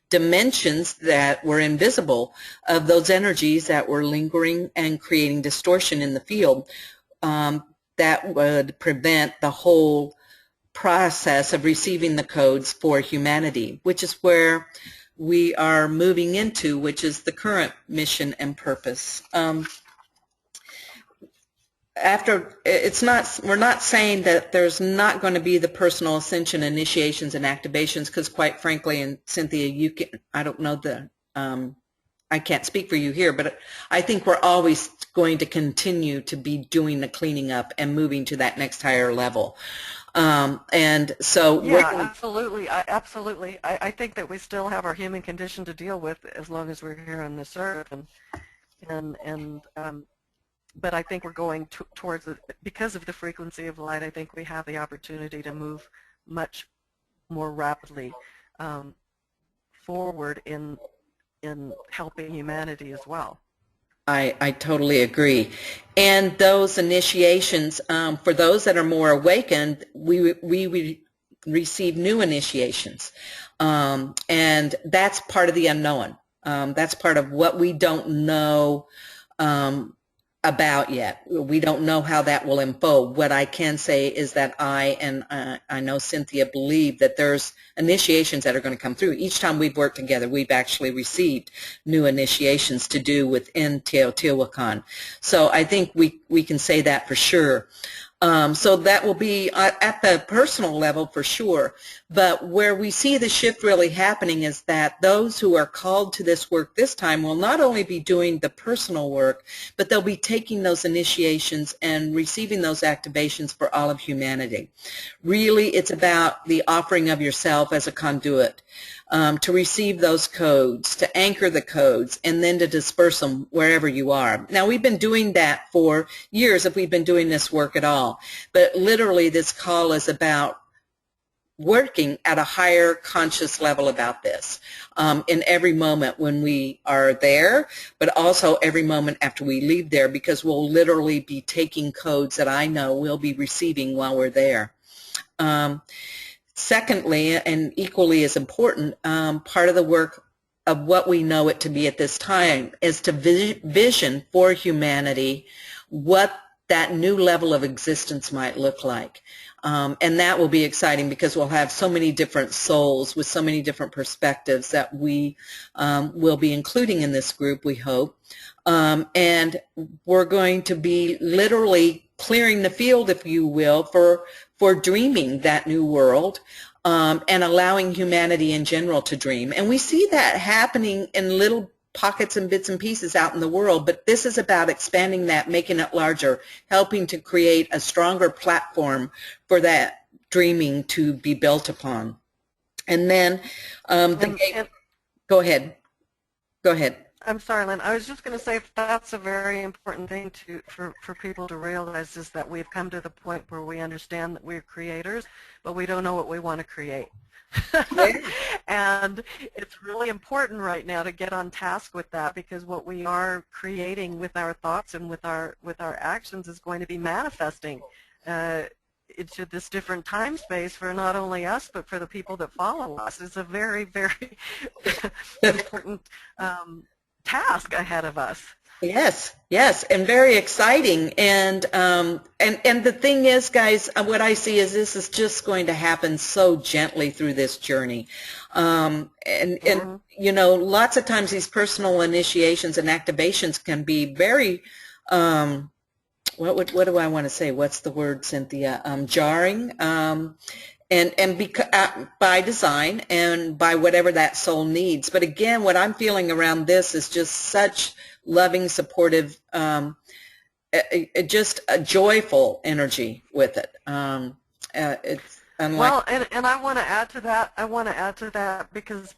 dimensions that were invisible of those energies that were lingering and creating distortion in the field that would prevent the whole process of receiving the codes for humanity, which is where we are moving into, which is the current mission and purpose. We're not saying that there's not going to be the personal ascension initiations and activations, because quite frankly, and Cynthia, I don't know I can't speak for you here, but I think we're always going to continue to be doing the cleaning up and moving to that next higher level. And so yeah, absolutely. I think that we still have our human condition to deal with as long as we're here on this earth, but I think we're going towards it because of the frequency of light. I think we have the opportunity to move much more rapidly forward in helping humanity as well. I totally agree. And those initiations, for those that are more awakened, we receive new initiations. And that's part of the unknown. That's part of what we don't know about yet. We don't know how that will unfold. What I can say is that I know Cynthia believe that there's initiations that are going to come through. Each time we've worked together, we've actually received new initiations to do within Teotihuacan. So I think we can say that for sure. So that will be at the personal level for sure. But where we see the shift really happening is that those who are called to this work this time will not only be doing the personal work, but they'll be taking those initiations and receiving those activations for all of humanity. Really, it's about the offering of yourself as a conduit. To receive those codes, to anchor the codes, and then to disperse them wherever you are. Now, we've been doing that for years if we've been doing this work at all, but literally this call is about working at a higher conscious level about this in every moment when we are there, but also every moment after we leave there, because we'll literally be taking codes that I know we'll be receiving while we're there. Secondly, and equally as important, part of the work of what we know it to be at this time is to vision for humanity what that new level of existence might look like. And that will be exciting because we'll have so many different souls with so many different perspectives that we will be including in this group, we hope. And we're going to be literally clearing the field, if you will, for dreaming that new world and allowing humanity in general to dream. And we see that happening in little pockets and bits and pieces out in the world, but this is about expanding that, making it larger, helping to create a stronger platform for that dreaming to be built upon. And then go ahead. I'm sorry, Lynn. I was just going to say that's a very important thing for people to realize is that we've come to the point where we understand that we're creators, but we don't know what we want to create. Yeah. And it's really important right now to get on task with that, because what we are creating with our thoughts and with our actions is going to be manifesting into this different time space for not only us but for the people that follow us. It's a very, very important task ahead of us. Yes, yes, and very exciting. And the thing is, guys, what I see is this is just going to happen so gently through this journey. And you know, lots of times these personal initiations and activations can be very what do I want to say? What's the word, Cynthia? Jarring. By design and by whatever that soul needs. But again, what I'm feeling around this is just such loving, supportive, just a joyful energy with it. It's unlike. Well, and I want to add to that. I want to add to that because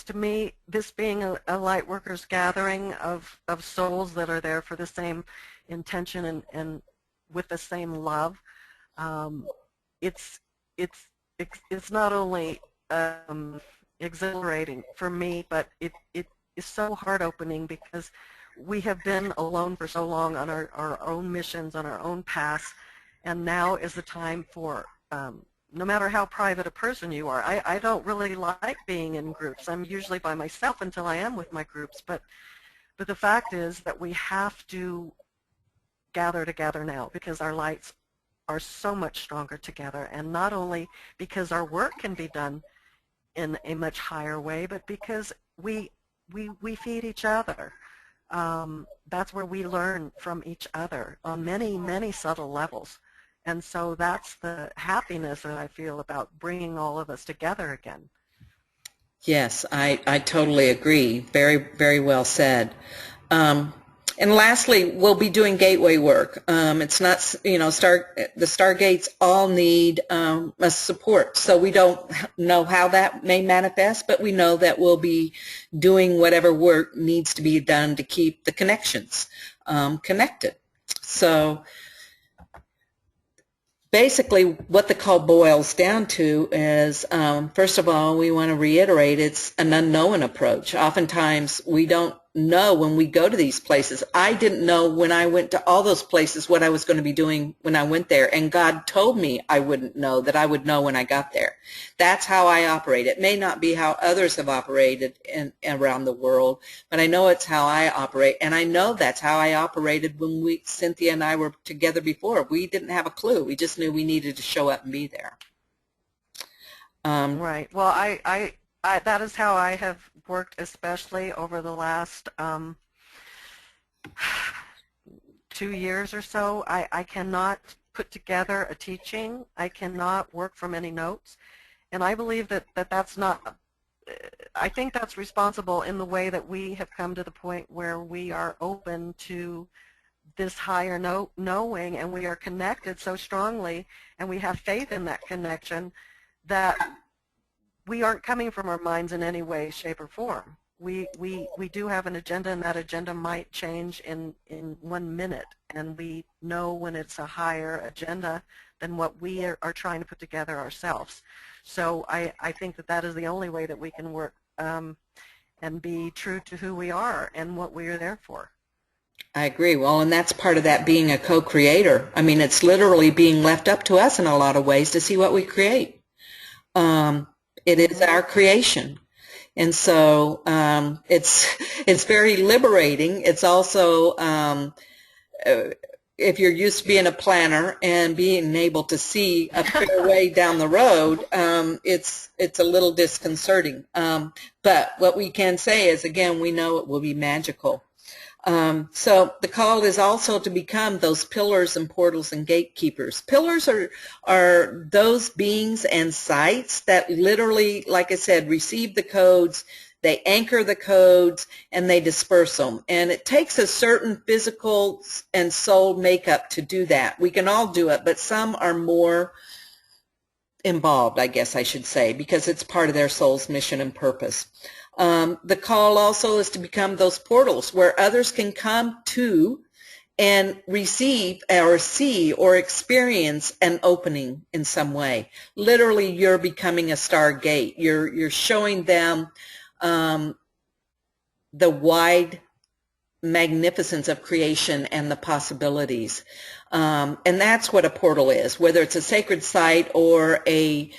to me, this being a Lightworkers gathering of souls that are there for the same intention and with the same love, it's not only exhilarating for me, but it is so heart-opening because we have been alone for so long on our own missions, on our own paths, and now is the time for, no matter how private a person you are, I don't really like being in groups. I'm usually by myself until I am with my groups, but the fact is that we have to gather together now because our lights are so much stronger together, and not only because our work can be done in a much higher way, but because we feed each other. That's where we learn from each other on many, many subtle levels. And so that's the happiness that I feel about bringing all of us together again. Yes, I totally agree. Very, very well said. And lastly, we'll be doing gateway work. It's not, you know, the Stargates all need a support. So we don't know how that may manifest, but we know that we'll be doing whatever work needs to be done to keep the connections connected. So basically what the call boils down to is, first of all, we want to reiterate it's an unknown approach. Oftentimes we don't know when we go to these places. I didn't know when I went to all those places what I was going to be doing when I went there, and God told me I wouldn't know, that I would know when I got there. That's how I operate. It may not be how others have operated around the world, but I know it's how I operate, and I know that's how I operated when Cynthia and I were together before. We didn't have a clue. We just knew we needed to show up and be there. Right. Well, I that is how I have worked, especially over the last 2 years or so. I cannot put together a teaching. I cannot work from any notes. And I believe that's not, I think that's responsible in the way that we have come to the point where we are open to this higher knowing, and we are connected so strongly, and we have faith in that connection, that we aren't coming from our minds in any way, shape, or form. We do have an agenda, and that agenda might change in 1 minute, and we know when it's a higher agenda than what we are trying to put together ourselves. So I think that is the only way that we can work and be true to who we are and what we are there for. I agree. Well, and that's part of that being a co-creator. I mean, it's literally being left up to us in a lot of ways to see what we create. It is our creation, and so it's very liberating. It's also, if you're used to being a planner and being able to see a fair way down the road, it's a little disconcerting. But what we can say is, again, we know it will be magical. So the call is also to become those pillars and portals and gatekeepers. Pillars are those beings and sites that literally, like I said, receive the codes, they anchor the codes, and they disperse them. And it takes a certain physical and soul makeup to do that. We can all do it, but some are more involved, I guess I should say, because it's part of their soul's mission and purpose. The call also is to become those portals where others can come to and receive or see or experience an opening in some way. Literally, you're becoming a stargate. You're showing them the wide magnificence of creation and the possibilities. And that's what a portal is, whether it's a sacred site or a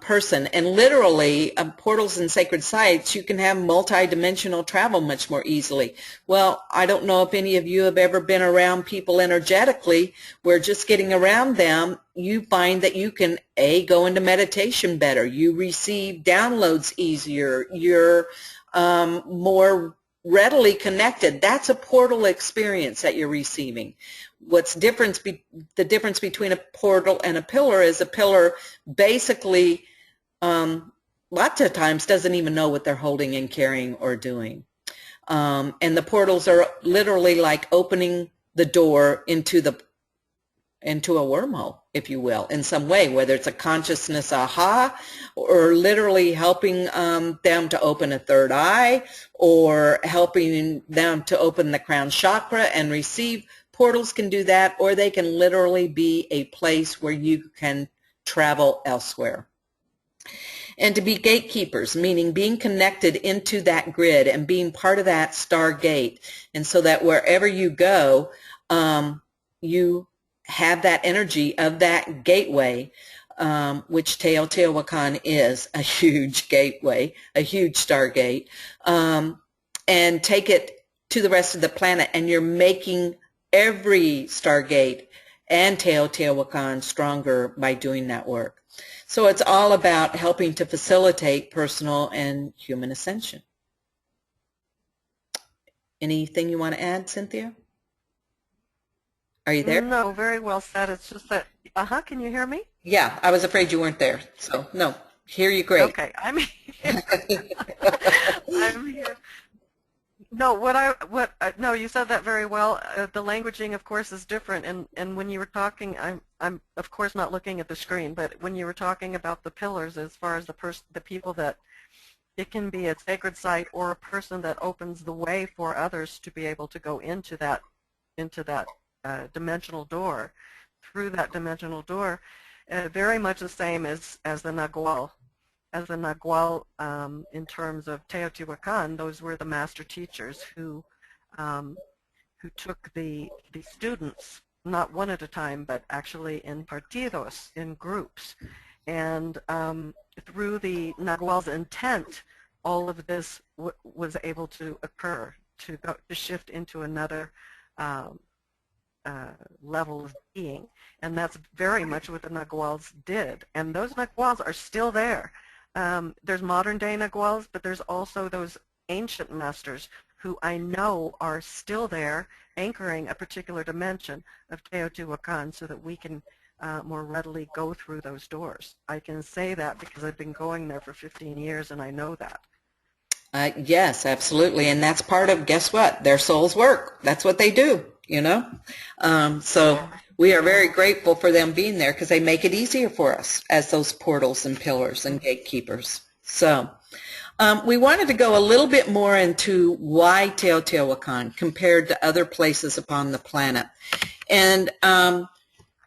person. And literally, portals and sacred sites, you can have multi-dimensional travel much more easily. Well, I don't know if any of you have ever been around people energetically where just getting around them, you find that you can, go into meditation better. You receive downloads easier. You're more readily connected. That's a portal experience that you're receiving. What's the difference between a portal and a pillar is a pillar basically lots of times doesn't even know what they're holding and carrying or doing. And the portals are literally like opening the door into a wormhole, if you will, in some way, whether it's a consciousness aha or literally helping them to open a third eye or helping them to open the crown chakra and receive. Portals can do that, or they can literally be a place where you can travel elsewhere. And to be gatekeepers, meaning being connected into that grid and being part of that stargate, and so that wherever you go, you have that energy of that gateway, which Teotihuacan is a huge gateway, a huge stargate, and take it to the rest of the planet, and you're making every stargate and Teotihuacan stronger by doing that work. So it's all about helping to facilitate personal and human ascension. Anything you want to add, Cynthia? Are you there? No, very well said. It's just that, can you hear me? Yeah, I was afraid you weren't there. So, no, hear you great. Okay, I'm here. I'm here. No, no, you said that very well. The languaging, of course, is different, and when you were talking, I'm of course not looking at the screen, but when you were talking about the pillars, as far as the people that it can be a sacred site or a person that opens the way for others to be able to go into that dimensional door, through that dimensional door, very much the same as the Nagual. As the Nagual, in terms of Teotihuacan, those were the master teachers who took the students, not one at a time, but actually in partidos, in groups. And through the Nagual's intent, all of this was able to occur, to shift into another level of being. And that's very much what the Naguals did. And those Naguals are still there. There's modern day Naguals, but there's also those ancient masters who I know are still there anchoring a particular dimension of Teotihuacan so that we can more readily go through those doors. I can say that because I've been going there for 15 years and I know that. Yes, absolutely. And that's part of, guess what? Their soul's work. That's what they do, you know? So we are very grateful for them being there because they make it easier for us as those portals and pillars and gatekeepers. So we wanted to go a little bit more into why Teotihuacan compared to other places upon the planet. And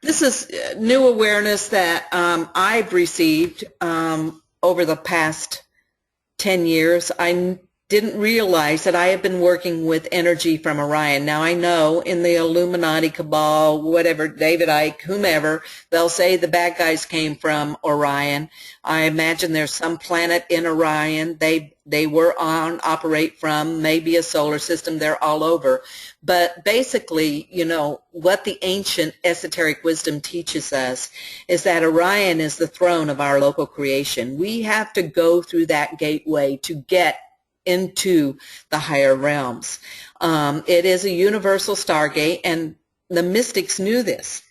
this is new awareness that I've received over the past 10 years. I didn't realize that I have been working with energy from Orion. Now I know in the Illuminati cabal, whatever, David Icke, whomever, they'll say the bad guys came from Orion. I imagine there's some planet in Orion they were on, operate from, maybe a solar system, they're all over. But basically, you know, what the ancient esoteric wisdom teaches us is that Orion is the throne of our local creation. We have to go through that gateway to get into the higher realms. It is a universal stargate, and the mystics knew this.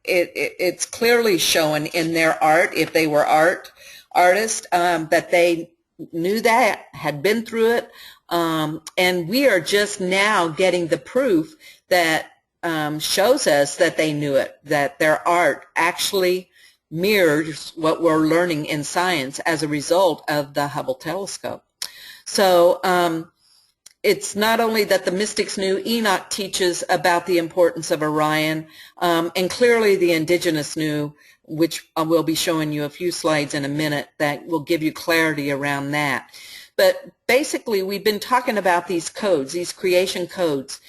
It's clearly shown in their art, if they were artists, that they knew that, had been through it, and we are just now getting the proof that shows us that they knew it, that their art actually mirrors what we're learning in science as a result of the Hubble telescope. So it's not only that the mystics knew, Enoch teaches about the importance of Orion, and clearly the indigenous knew, which I will be showing you a few slides in a minute that will give you clarity around that. But basically, we've been talking about these codes, these creation codes,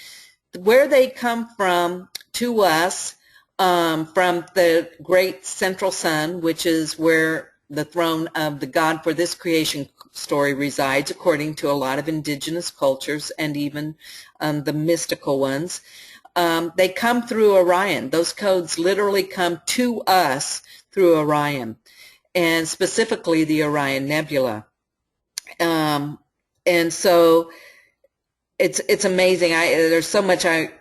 where they come from to us, from the great central sun, which is where the throne of the God for this creation story resides, according to a lot of indigenous cultures and even the mystical ones. They come through Orion. Those codes literally come to us through Orion, and specifically the Orion Nebula. And so it's amazing. There's so much I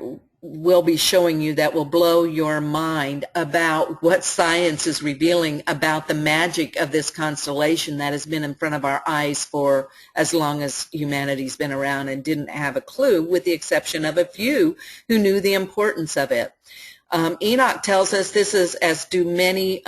will be showing you that will blow your mind about what science is revealing about the magic of this constellation that has been in front of our eyes for as long as humanity's been around and didn't have a clue, with the exception of a few who knew the importance of it. Enoch tells us this is, as do many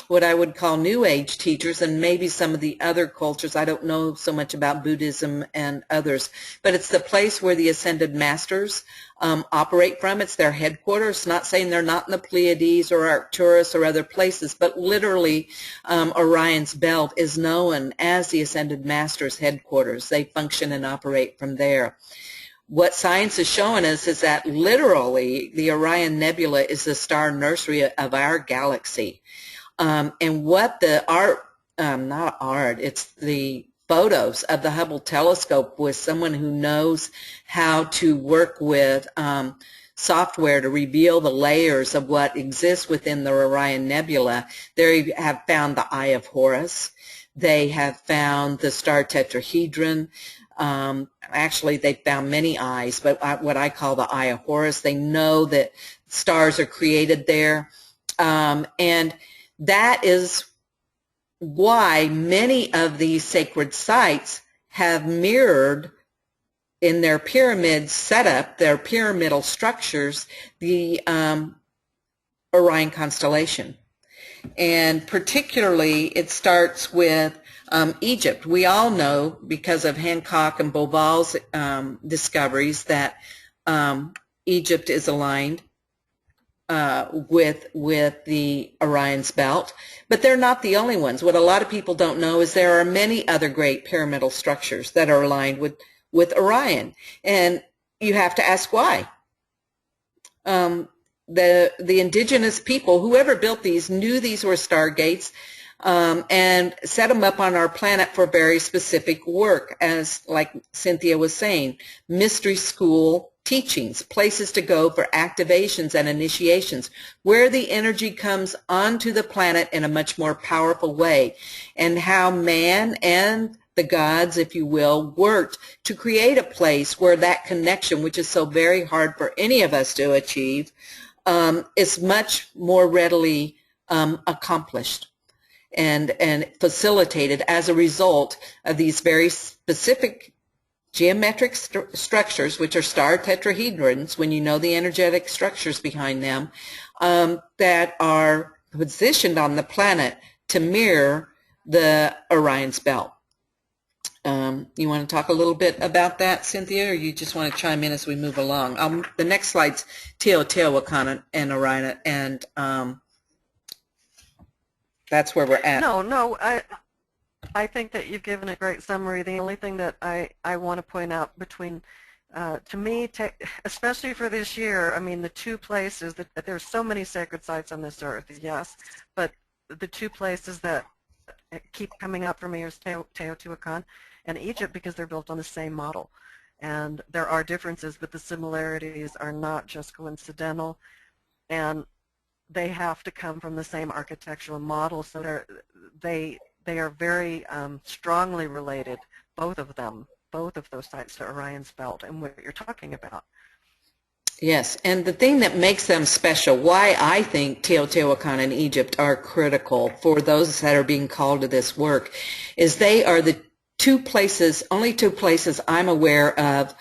what I would call New Age teachers, and maybe some of the other cultures. I don't know so much about Buddhism and others, but it's the place where the ascended masters operate from. It's their headquarters. Not saying they're not in the Pleiades or Arcturus or other places, but literally Orion's belt is known as the ascended masters' headquarters. They function and operate from there. What science is showing us is that literally the Orion Nebula is the star nursery of our galaxy. And what the it's the photos of the Hubble telescope with someone who knows how to work with software to reveal the layers of what exists within the Orion Nebula. They have found the Eye of Horus. They have found the star tetrahedron. Actually, they found many eyes, but what I call the Eye of Horus. They know that stars are created there. And that is why many of these sacred sites have mirrored in their pyramid setup, their pyramidal structures, the Orion constellation. And particularly it starts with Egypt. We all know, because of Hancock and Bauval's discoveries, that Egypt is aligned with the Orion's belt, but they're not the only ones. What a lot of people don't know is there are many other great pyramidal structures that are aligned with Orion, and you have to ask why. The indigenous people, whoever built these, knew these were stargates and set them up on our planet for very specific work, as like Cynthia was saying, mystery school teachings, places to go for activations and initiations, where the energy comes onto the planet in a much more powerful way, and how man and the gods, if you will, worked to create a place where that connection, which is so very hard for any of us to achieve, is much more readily accomplished and facilitated as a result of these very specific geometric structures, which are star tetrahedrons, when you know the energetic structures behind them, that are positioned on the planet to mirror the Orion's belt. You want to talk a little bit about that, Cynthia, or you just want to chime in as we move along? The next slide's Teotihuacan and Orion, and that's where we're at. No, I think that you've given a great summary. The only thing that I want to point out between, to me, especially for this year, I mean, the two places that there's so many sacred sites on this earth, yes, but the two places that keep coming up for me is Teotihuacan and Egypt, because they're built on the same model. And there are differences, but the similarities are not just coincidental, and they have to come from the same architectural model, so they are very strongly related, both of them, both of those sites, to Orion's belt and what you're talking about. Yes, and the thing that makes them special, why I think Teotihuacan and Egypt are critical for those that are being called to this work, is they are the only two places I'm aware of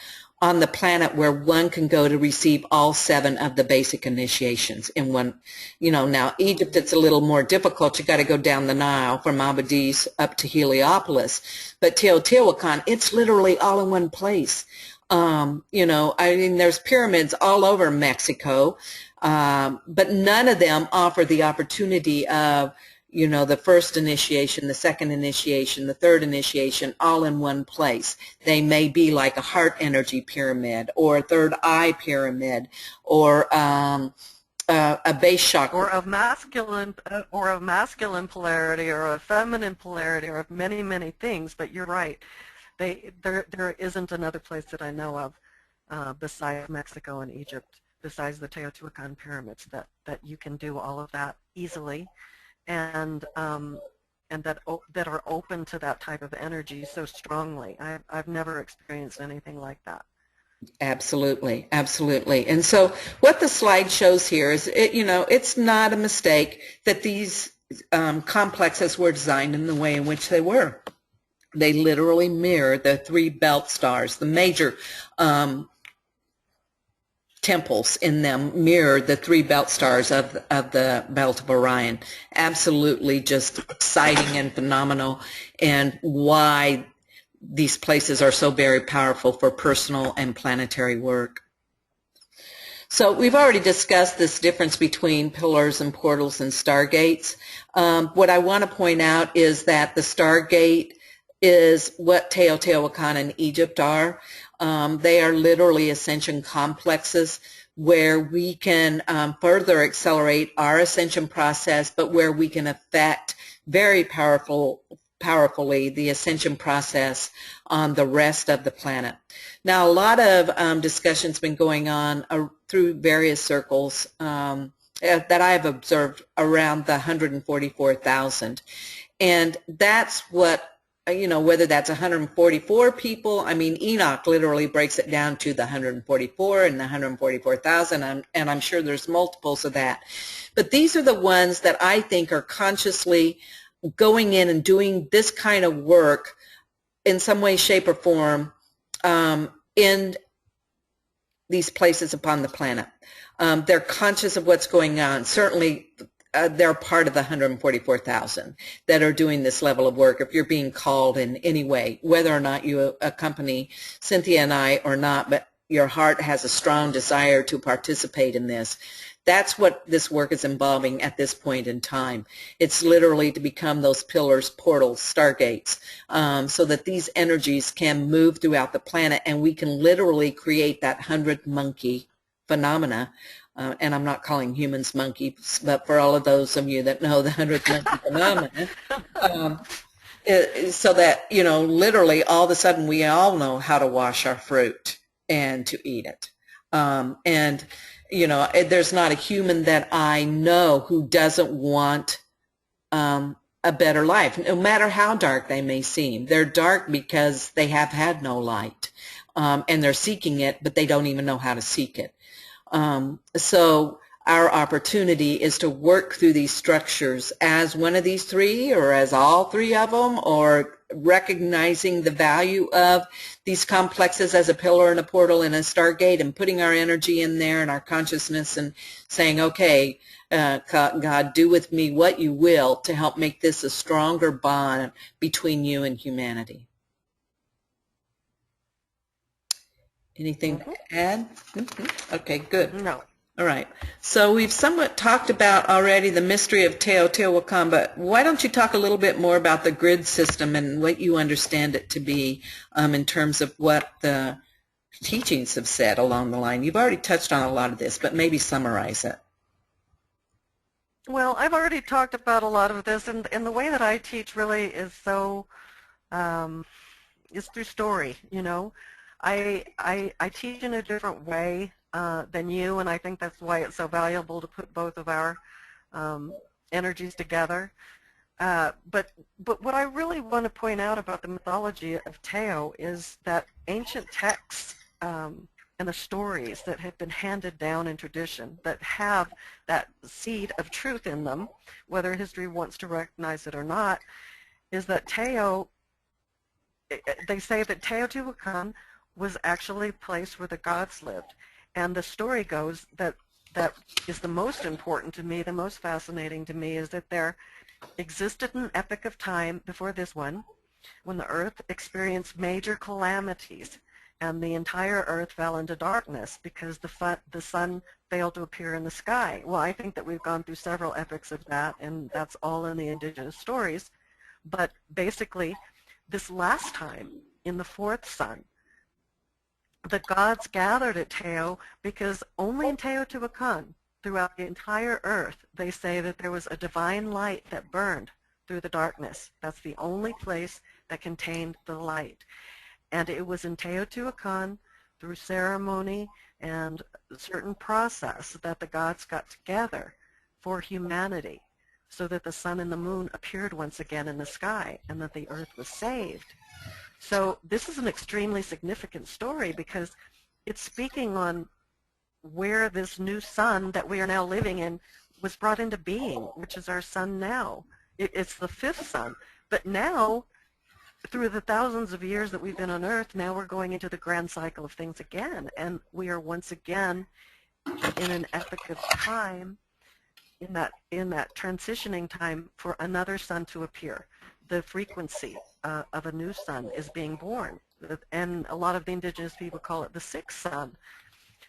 on the planet where one can go to receive all 7 of the basic initiations in one. Now Egypt, it's a little more difficult. You got to go down the Nile from Abydos up to Heliopolis. But Teotihuacan, it's literally all in one place. I mean, there's pyramids all over Mexico, but none of them offer the opportunity of, the first initiation, the second initiation, the third initiation, all in one place. They may be like a heart energy pyramid or a third eye pyramid or a base chakra. Or of masculine polarity or a feminine polarity or of many, many things, but you're right. There isn't another place that I know of besides Mexico and Egypt, besides the Teotihuacan pyramids, that you can do all of that easily, and that are open to that type of energy so strongly. I've never experienced anything like that. Absolutely, absolutely. And so what the slide shows here is, it's not a mistake that these complexes were designed in the way in which they were. They literally mirror the 3 belt stars. The major temples in them mirror the 3 belt stars of the belt of Orion. Absolutely just exciting and phenomenal, and why these places are so very powerful for personal and planetary work. So we've already discussed this difference between pillars and portals and stargates. What I want to point out is that the stargate is what Teotihuacan and Egypt are. They are literally ascension complexes where we can further accelerate our ascension process, but where we can affect very powerfully the ascension process on the rest of the planet. Now, a lot of discussion's been going on through various circles that I have observed around the 144,000. And that's what, whether that's 144 people. I mean, Enoch literally breaks it down to the 144 and the 144,000, and I'm sure there's multiples of that. But these are the ones that I think are consciously going in and doing this kind of work in some way, shape, or form in these places upon the planet. They're conscious of what's going on. Certainly, they're part of the 144,000 that are doing this level of work. If you're being called in any way, whether or not you accompany Cynthia and I or not, but your heart has a strong desire to participate in this, that's what this work is involving at this point in time. It's literally to become those pillars, portals, stargates, so that these energies can move throughout the planet, and we can literally create that 100 monkey phenomena. And I'm not calling humans monkeys, but for all of those of you that know the 100th monkey phenomenon, so that, literally all of a sudden we all know how to wash our fruit and to eat it. There's not a human that I know who doesn't want a better life, no matter how dark they may seem. They're dark because they have had no light, and they're seeking it, but they don't even know how to seek it. So our opportunity is to work through these structures as one of these 3 or as all 3 of them, or recognizing the value of these complexes as a pillar and a portal and a stargate, and putting our energy in there and our consciousness and saying, okay, God, do with me what you will to help make this a stronger bond between you and humanity. Anything to add? Okay, good. No. All right. So we've somewhat talked about already the mystery of Teotihuacan, but why don't you talk a little bit more about the grid system and what you understand it to be in terms of what the teachings have said along the line? You've already touched on a lot of this, but maybe summarize it. Well, I've already talked about a lot of this, and the way that I teach really is so, is through story, I teach in a different way than you, and I think that's why it's so valuable to put both of our energies together. But what I really want to point out about the mythology of Teo is that ancient texts and the stories that have been handed down in tradition that have that seed of truth in them, whether history wants to recognize it or not, is that Teo, they say that Teotihuacan was actually a place where the gods lived. And the story goes that that is the most important to me, the most fascinating to me, is that there existed an epoch of time before this one when the earth experienced major calamities and the entire earth fell into darkness because the sun failed to appear in the sky. Well, I think that we've gone through several epochs of that, and that's all in the indigenous stories. But basically, this last time, in the fourth sun, the gods gathered at Teo because only in Teotihuacan, throughout the entire earth, they say that there was a divine light that burned through the darkness. That's the only place that contained the light. And it was in Teotihuacan, through ceremony and a certain process, that the gods got together for humanity, so that the sun and the moon appeared once again in the sky and that the earth was saved. So this is an extremely significant story because it's speaking on where this new sun that we are now living in was brought into being, which is our sun now. It's the fifth sun. But now, through the thousands of years that we've been on Earth, now we're going into the grand cycle of things again. And we are once again in an epoch of time, in that transitioning time for another sun to appear. The frequency of a new sun is being born, and a lot of the indigenous people call it the sixth sun.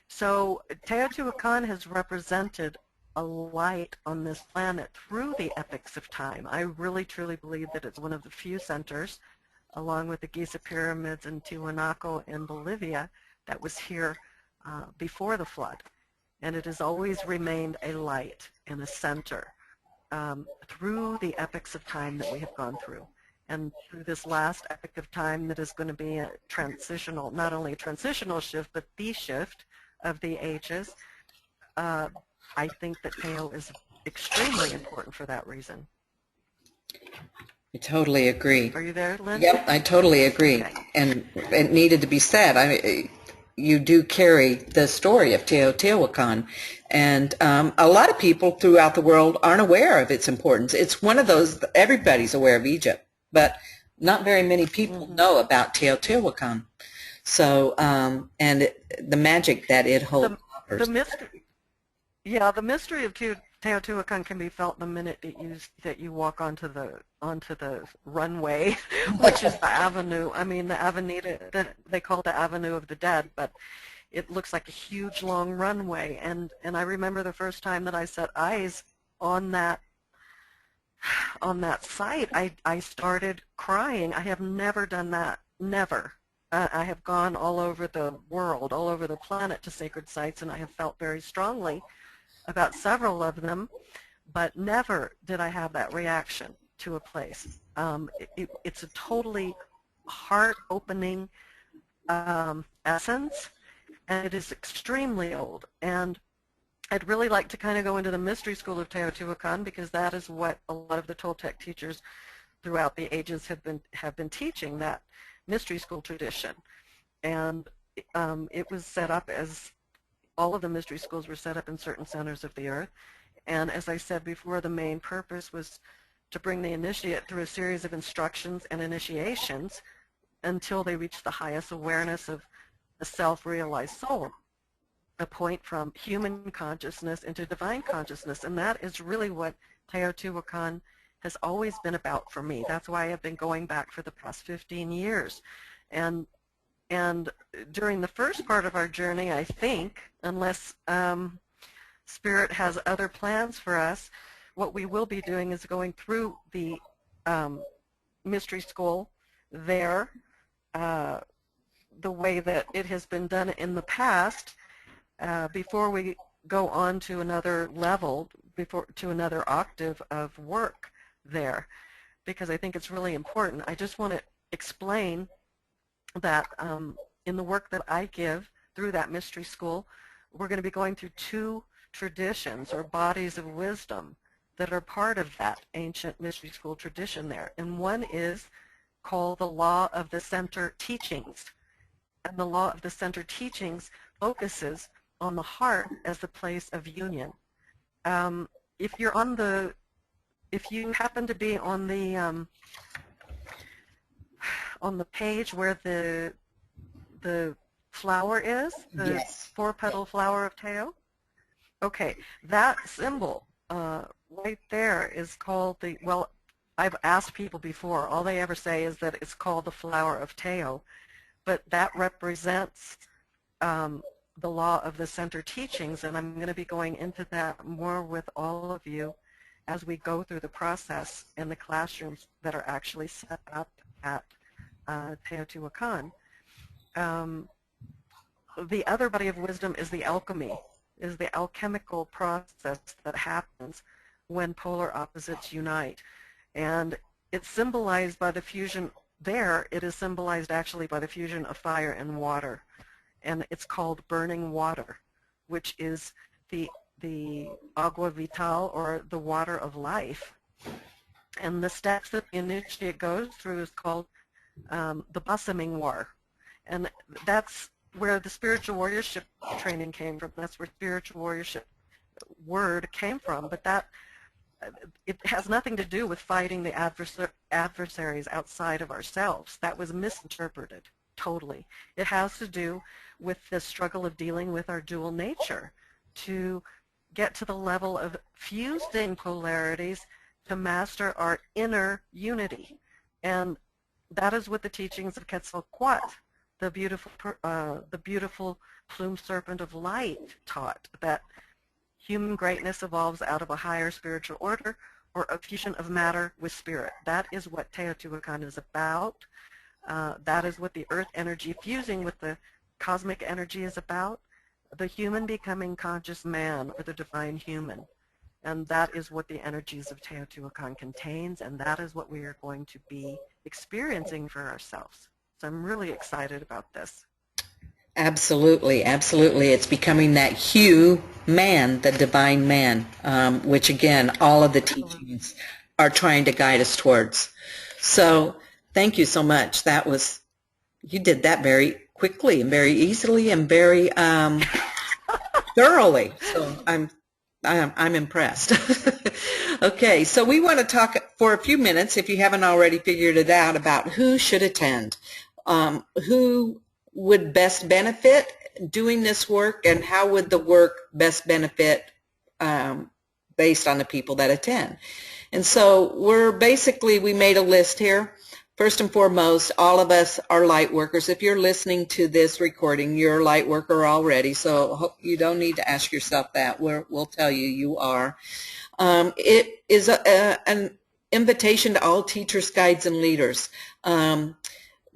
So Teotihuacan has represented a light on this planet through the epochs of time. I really truly believe that it's one of the few centers, along with the Giza pyramids in Tiwanaku in Bolivia, that was here before the flood. And it has always remained a light and a center through the epochs of time that we have gone through. And through this last epoch of time that is going to be a transitional, not only a transitional shift, but the shift of the ages, I think that Teo is extremely important for that reason. I totally agree. Are you there, Lynn? Yep, I totally agree. Okay. And it needed to be said. I mean, you do carry the story of Teotihuacan, and a lot of people throughout the world aren't aware of its importance. It's one of those, everybody's aware of Egypt, but not very many people know about Teotihuacan. So, and the magic that it holds. The mystery, yeah, the mystery of Teotihuacan can be felt the minute that you walk onto the runway, which is the avenue. I mean, the avenida that they call the Avenue of the Dead, but it looks like a huge long runway. And I remember the first time that I set eyes on that site, I started crying. I have never done that, never. I have gone all over the world, all over the planet to sacred sites, and I have felt very strongly about several of them, but never did I have that reaction to a place. It's a totally heart-opening essence, and it is extremely old. And I'd really like to kind of go into the mystery school of Teotihuacan, because that is what a lot of the Toltec teachers throughout the ages have been teaching, that mystery school tradition. And it was set up as, all of the mystery schools were set up in certain centers of the earth. And as I said before, the main purpose was to bring the initiate through a series of instructions and initiations until they reach the highest awareness of a self-realized soul, a point from human consciousness into divine consciousness. And that is really what Teotihuacan has always been about for me. That's why I've been going back for the past 15 years. And during the first part of our journey, I think, unless Spirit has other plans for us, what we will be doing is going through the mystery school there, the way that it has been done in the past, before we go on to another level, to another octave of work there, because I think it's really important. I just want to explain that in the work that I give through that mystery school, we're going to be going through two traditions or bodies of wisdom that are part of that ancient mystery school tradition there. And one is called the Law of the Center Teachings. And the Law of the Center Teachings focuses on the heart as the place of union. If you happen to be on the page where the the flower is, the Yes. four-petal flower of Teo? Okay, that symbol right there is called the, well, I've asked people before, all they ever say is that it's called the flower of Teo, but that represents the law of the center teachings, and I'm going to be going into that more with all of you as we go through the process in the classrooms that are actually set up at Teotihuacan. The other body of wisdom is the alchemy, is the alchemical process that happens when polar opposites unite. And it's symbolized by the fusion there. It is symbolized actually by the fusion of fire and water. And it's called burning water, which is the agua vital, or the water of life. And the steps that the initiate goes through is called the blossoming war. And that's where the spiritual warriorship training came from. That's where spiritual warriorship word came from. But that it has nothing to do with fighting the adversaries outside of ourselves. That was misinterpreted totally. It has to do with the struggle of dealing with our dual nature to get to the level of fusing polarities to master our inner unity. And that is what the teachings of Quetzalcoatl, the beautiful plumed serpent of light, taught, that human greatness evolves out of a higher spiritual order, or a fusion of matter with spirit. That is what Teotihuacan is about. That is what the earth energy fusing with the cosmic energy is about. The human becoming conscious man, or the divine human. And that is what the energies of Teotihuacan contains, and that is what we are going to be experiencing for ourselves. So I'm really excited about this. Absolutely, absolutely. It's becoming that hue man, the divine man, which again, all of the teachings are trying to guide us towards. So thank you so much. That was, you did that very quickly and very easily and very thoroughly. So I'm impressed. Okay, so we want to talk for a few minutes, if you haven't already figured it out, about who should attend, who would best benefit doing this work, and how would the work best benefit based on the people that attend. And so we made a list here. First and foremost, all of us are light workers. If you're listening to this recording, you're a light worker already, so you don't need to ask yourself that. We'll tell you you are. It is an invitation to all teachers, guides, and leaders.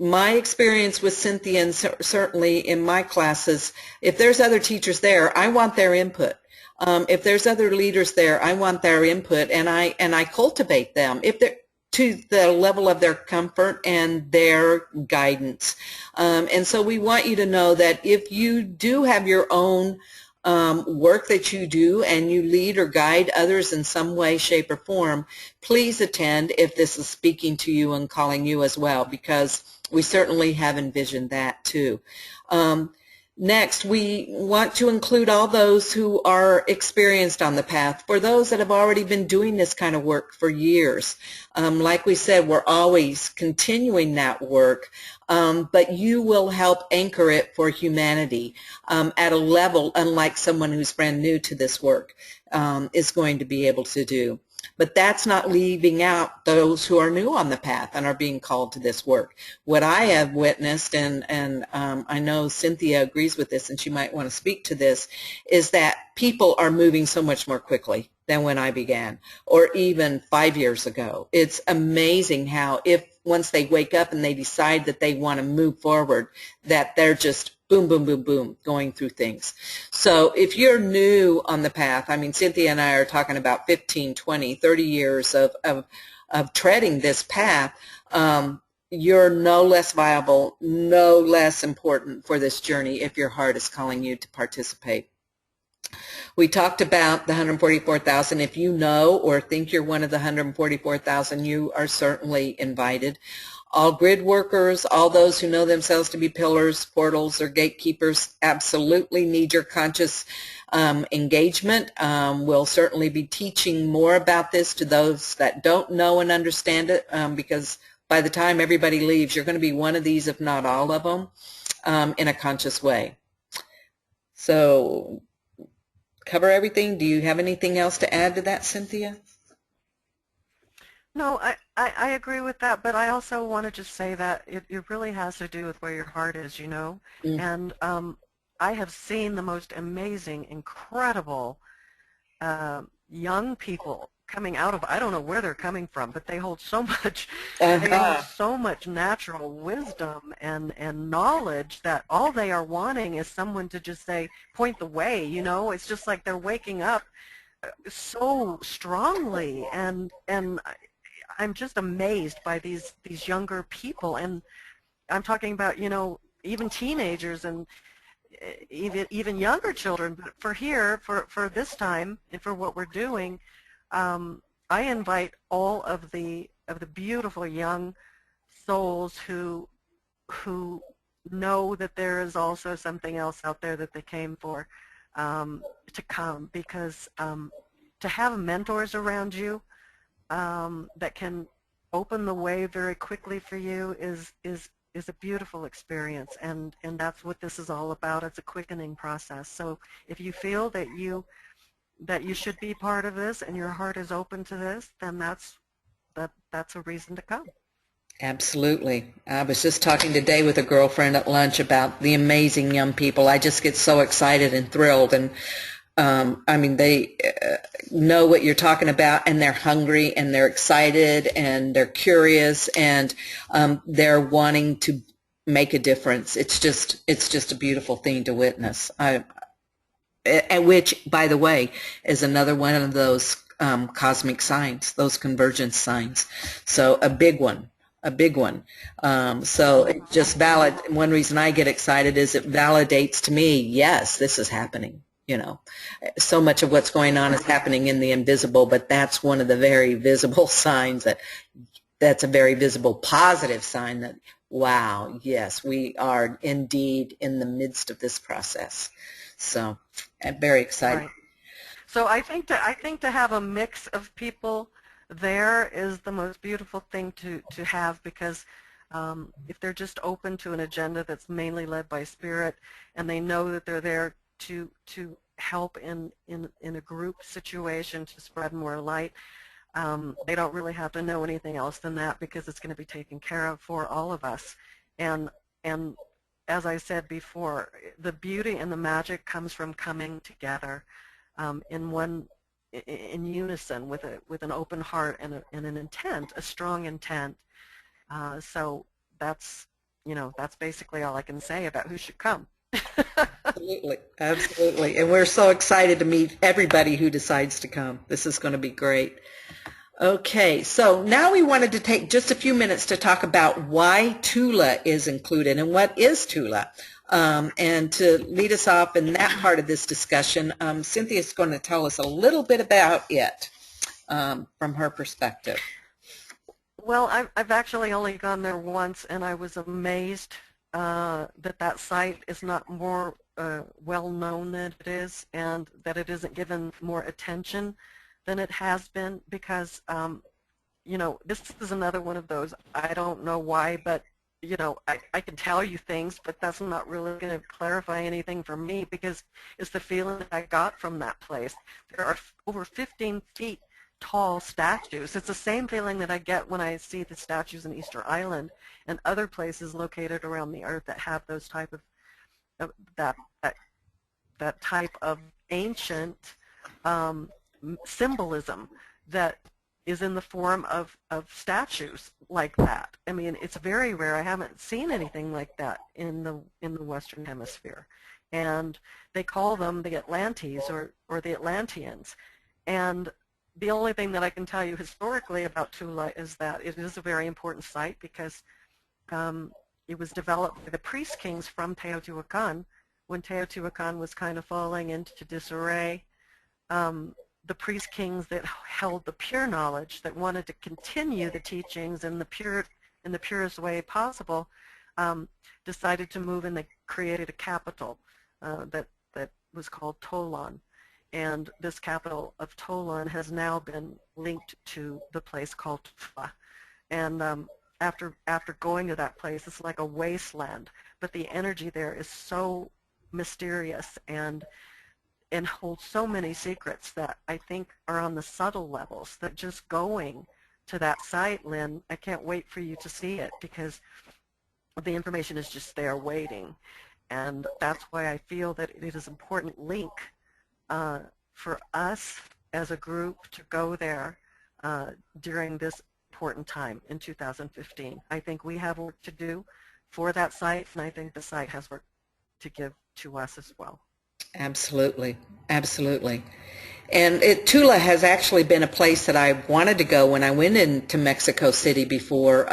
My experience with Cynthia, and certainly in my classes, if there's other teachers there, I want their input. If there's other leaders there, I want their input, and I cultivate them if they're to the level of their comfort and their guidance. And so we want you to know that if you do have your own work that you do and you lead or guide others in some way, shape, or form, please attend if this is speaking to you and calling you as well, because we certainly have envisioned that too. Next, we want to include all those who are experienced on the path. For those that have already been doing this kind of work for years, like we said, we're always continuing that work, but you will help anchor it for humanity at a level unlike someone who's brand new to this work is going to be able to do. But that's not leaving out those who are new on the path and are being called to this work. What I have witnessed, and I know Cynthia agrees with this and she might want to speak to this, is that people are moving so much more quickly than when I began, or even 5 years ago. It's amazing how once they wake up and they decide that they want to move forward, that they're just boom, boom, boom, boom, going through things. So if you're new on the path, I mean, Cynthia and I are talking about 15, 20, 30 years of treading this path, you're no less viable, no less important for this journey if your heart is calling you to participate. We talked about the 144,000. If you know or think you're one of the 144,000, you are certainly invited. All grid workers, all those who know themselves to be pillars, portals, or gatekeepers absolutely need your conscious engagement. We'll certainly be teaching more about this to those that don't know and understand it, because by the time everybody leaves, you're going to be one of these, if not all of them. in a conscious way. So cover everything. Do you have anything else to add to that, Cynthia? No, I agree with that, but I also want to just say that it really has to do with where your heart is, you know. Mm. And I have seen the most amazing, incredible young people coming out of, I don't know where they're coming from, but they hold so much, they hold so much natural wisdom and knowledge that all they are wanting is someone to just say, point the way, you know. It's just like they're waking up so strongly, and I'm just amazed by these younger people, and I'm talking about, you know, even teenagers and even younger children. But for here, for this time, and for what we're doing, I invite all of the beautiful young souls who know that there is also something else out there that they came for, to come, because to have mentors around you that can open the way very quickly for you is a beautiful experience, and that's what this is all about. It's a quickening process. So if you feel that you should be part of this and your heart is open to this, then that's a reason to come. Absolutely. I was just talking today with a girlfriend at lunch about the amazing young people. I just get so excited and thrilled, and I mean, they know what you're talking about, and they're hungry, and they're excited, and they're curious, and they're wanting to make a difference. It's just a beautiful thing to witness. And which, by the way, is another one of those cosmic signs, those convergence signs. So a big one. A big one. So it just one reason I get excited is it validates to me, yes, this is happening. You know, so much of what's going on is happening in the invisible, but that's one of the very visible signs that's a very visible positive sign that, wow, yes, we are indeed in the midst of this process. So I'm very excited. Right. So I think to have a mix of people there is the most beautiful thing to have, because if they're just open to an agenda that's mainly led by spirit, and they know that they're there to help in a group situation to spread more light, they don't really have to know anything else than that, because it's going to be taken care of for all of us. And as I said before, the beauty and the magic comes from coming together in unison with an open heart and an intent, a strong intent. So that's basically all I can say about who should come. Absolutely, absolutely. And we're so excited to meet everybody who decides to come. This is going to be great. Okay, so now we wanted to take just a few minutes to talk about why Tula is included and what is Tula. And to lead us off in that part of this discussion, Cynthia is going to tell us a little bit about it from her perspective. Well, I've actually only gone there once, and I was amazed that site is not more well known than it is, and that it isn't given more attention than it has been, because you know, this is another one of those, I don't know why, but you know, I can tell you things, but that's not really going to clarify anything for me, because it's the feeling that I got from that place. There are over 15 feet tall statues. It's the same feeling that I get when I see the statues in Easter Island and other places located around the earth that have those type of that type of ancient symbolism that is in the form of statues like that. I mean, it's very rare. I haven't seen anything like that in the Western Hemisphere. And they call them the Atlantes or the Atlanteans. And the only thing that I can tell you historically about Tula is that it is a very important site, because it was developed by the priest kings from Teotihuacan when Teotihuacan was kind of falling into disarray. The priest kings that held the pure knowledge, that wanted to continue the teachings in the purest way possible, decided to move, and they created a capital that was called Tolan. And this capital of Tolan has now been linked to the place called Tula. And after going to that place, it's like a wasteland, but the energy there is so mysterious and holds so many secrets that I think are on the subtle levels, that just going to that site, Lynn, I can't wait for you to see it, because the information is just there waiting. And that's why I feel that it is an important link for us as a group to go there during this important time in 2015. I think we have work to do for that site, and I think the site has work to give to us as well. Absolutely, absolutely. And Tula has actually been a place that I wanted to go when I went into Mexico City before.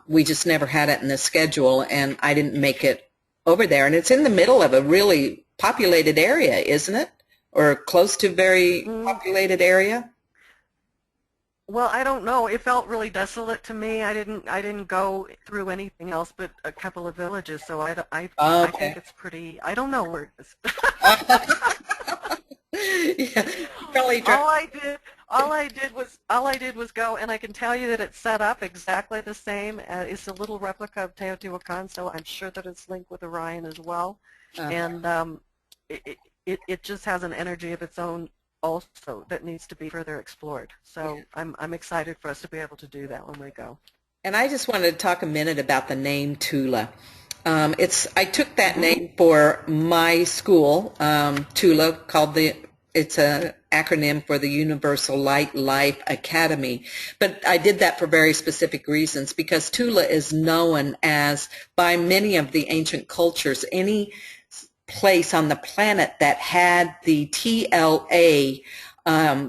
We just never had it in the schedule, and I didn't make it over there. And it's in the middle of a really populated area, isn't it? Or close to a very populated area? Well, I don't know. It felt really desolate to me. I didn't go through anything else but a couple of villages, so I think it's pretty. I don't know where it is. Yeah, probably all I did was go, and I can tell you that it's set up exactly the same. It's a little replica of Teotihuacan, so I'm sure that it's linked with Orion as well. And it just has an energy of its own also that needs to be further explored. So I'm excited for us to be able to do that when we go. And I just wanted to talk a minute about the name Tula. I took that name for my school, Tula, it's an acronym for the Universal Light Life Academy. But I did that for very specific reasons, because Tula is known as, by many of the ancient cultures, any place on the planet that had the TLA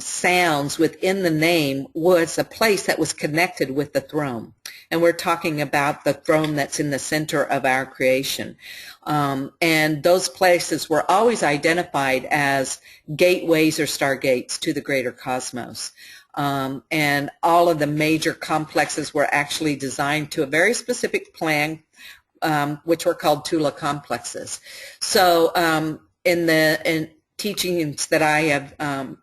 sounds within the name was a place that was connected with the throne. And we're talking about the throne that's in the center of our creation. And those places were always identified as gateways or stargates to the greater cosmos. And all of the major complexes were actually designed to a very specific plan, which were called Tula complexes. So in teachings that I have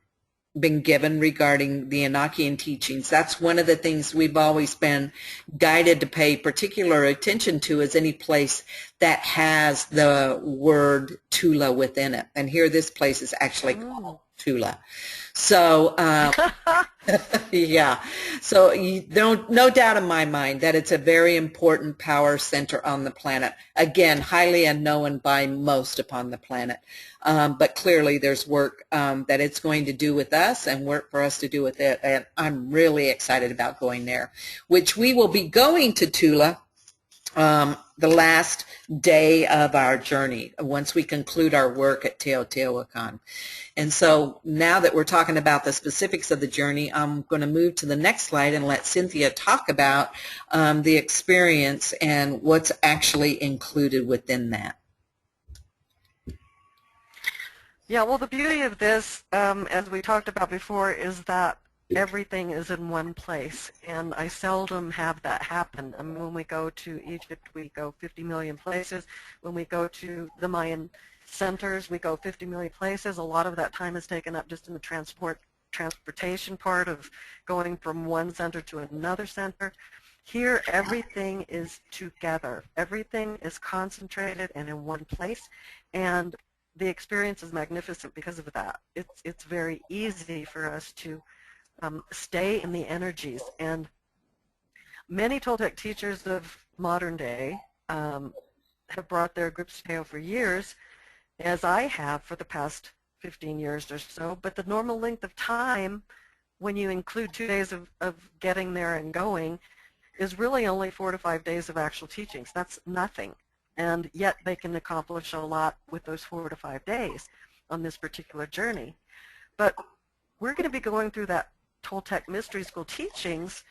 been given regarding the Enochian teachings, that's one of the things we've always been guided to pay particular attention to, is any place that has the word Tula within it. And here this place is actually called Tula. So, yeah, so no doubt in my mind that it's a very important power center on the planet. Again, highly unknown by most upon the planet. But clearly there's work that it's going to do with us and work for us to do with it. And I'm really excited about going there, which we will be going to Tula the last day of our journey once we conclude our work at Teotihuacan. And so now that we're talking about the specifics of the journey, I'm going to move to the next slide and let Cynthia talk about the experience and what's actually included within that. Yeah, well, the beauty of this, as we talked about before, is that everything is in one place, and I seldom have that happen. I mean, when we go to Egypt, we go 50 million places. When we go to the Mayan centers, we go 50 million places. A lot of that time is taken up just in the transportation part of going from one center to another center. Here, everything is together. Everything is concentrated and in one place, and the experience is magnificent because of that. It's very easy for us to stay in the energies, and many Toltec teachers of modern day have brought their groups to Teo for years, as I have for the past 15 years or so, but the normal length of time when you include 2 days of getting there and going is really only 4 to 5 days of actual teachings. That's nothing, and yet they can accomplish a lot with those 4 to 5 days on this particular journey. But we're going to be going through that Toltec Mystery School teachings,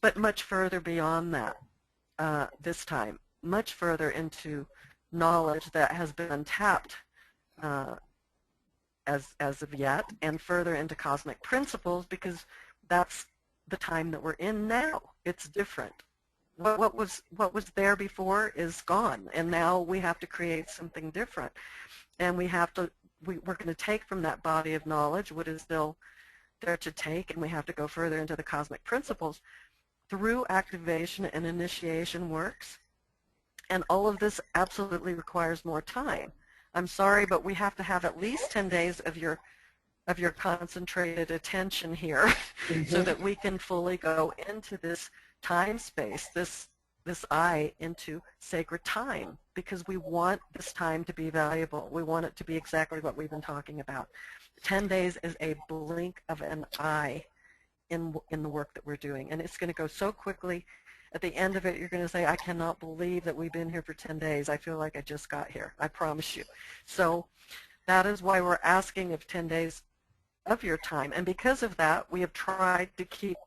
but much further beyond that this time, much further into knowledge that has been untapped as of yet, and further into cosmic principles, because that's the time that we're in now. It's different. What was there before is gone, and now we have to create something different, and we're going to take from that body of knowledge what is still there to take, and we have to go further into the cosmic principles. through activation and initiation works. And all of this absolutely requires more time. I'm sorry, but we have to have at least 10 days of your concentrated attention here so that we can fully go into this time space, this eye into sacred time, because we want this time to be valuable. We want it to be exactly what we've been talking about. 10 days is a blink of an eye in the work that we're doing, and it's going to go so quickly. At the end of it, you're going to say, I cannot believe that we've been here for 10 days. I feel like I just got here. I promise you. So that is why we're asking of 10 days of your time. And because of that, we have tried to keep,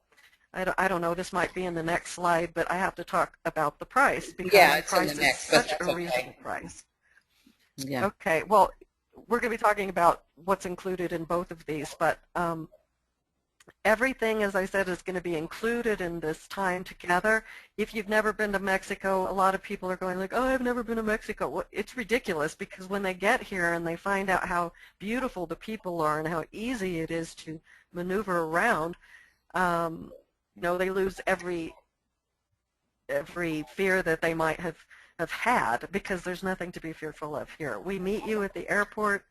I don't know, this might be in the next slide, but I have to talk about the price, because the price is such a reasonable price. Yeah. Okay, well, we're going to be talking about what's included in both of these, but everything, as I said, is going to be included in this time together. If you've never been to Mexico, a lot of people are going like, oh, I've never been to Mexico. Well, it's ridiculous, because when they get here and they find out how beautiful the people are and how easy it is to maneuver around, you know, they lose every fear that they might have had, because there's nothing to be fearful of here. We meet you at the airport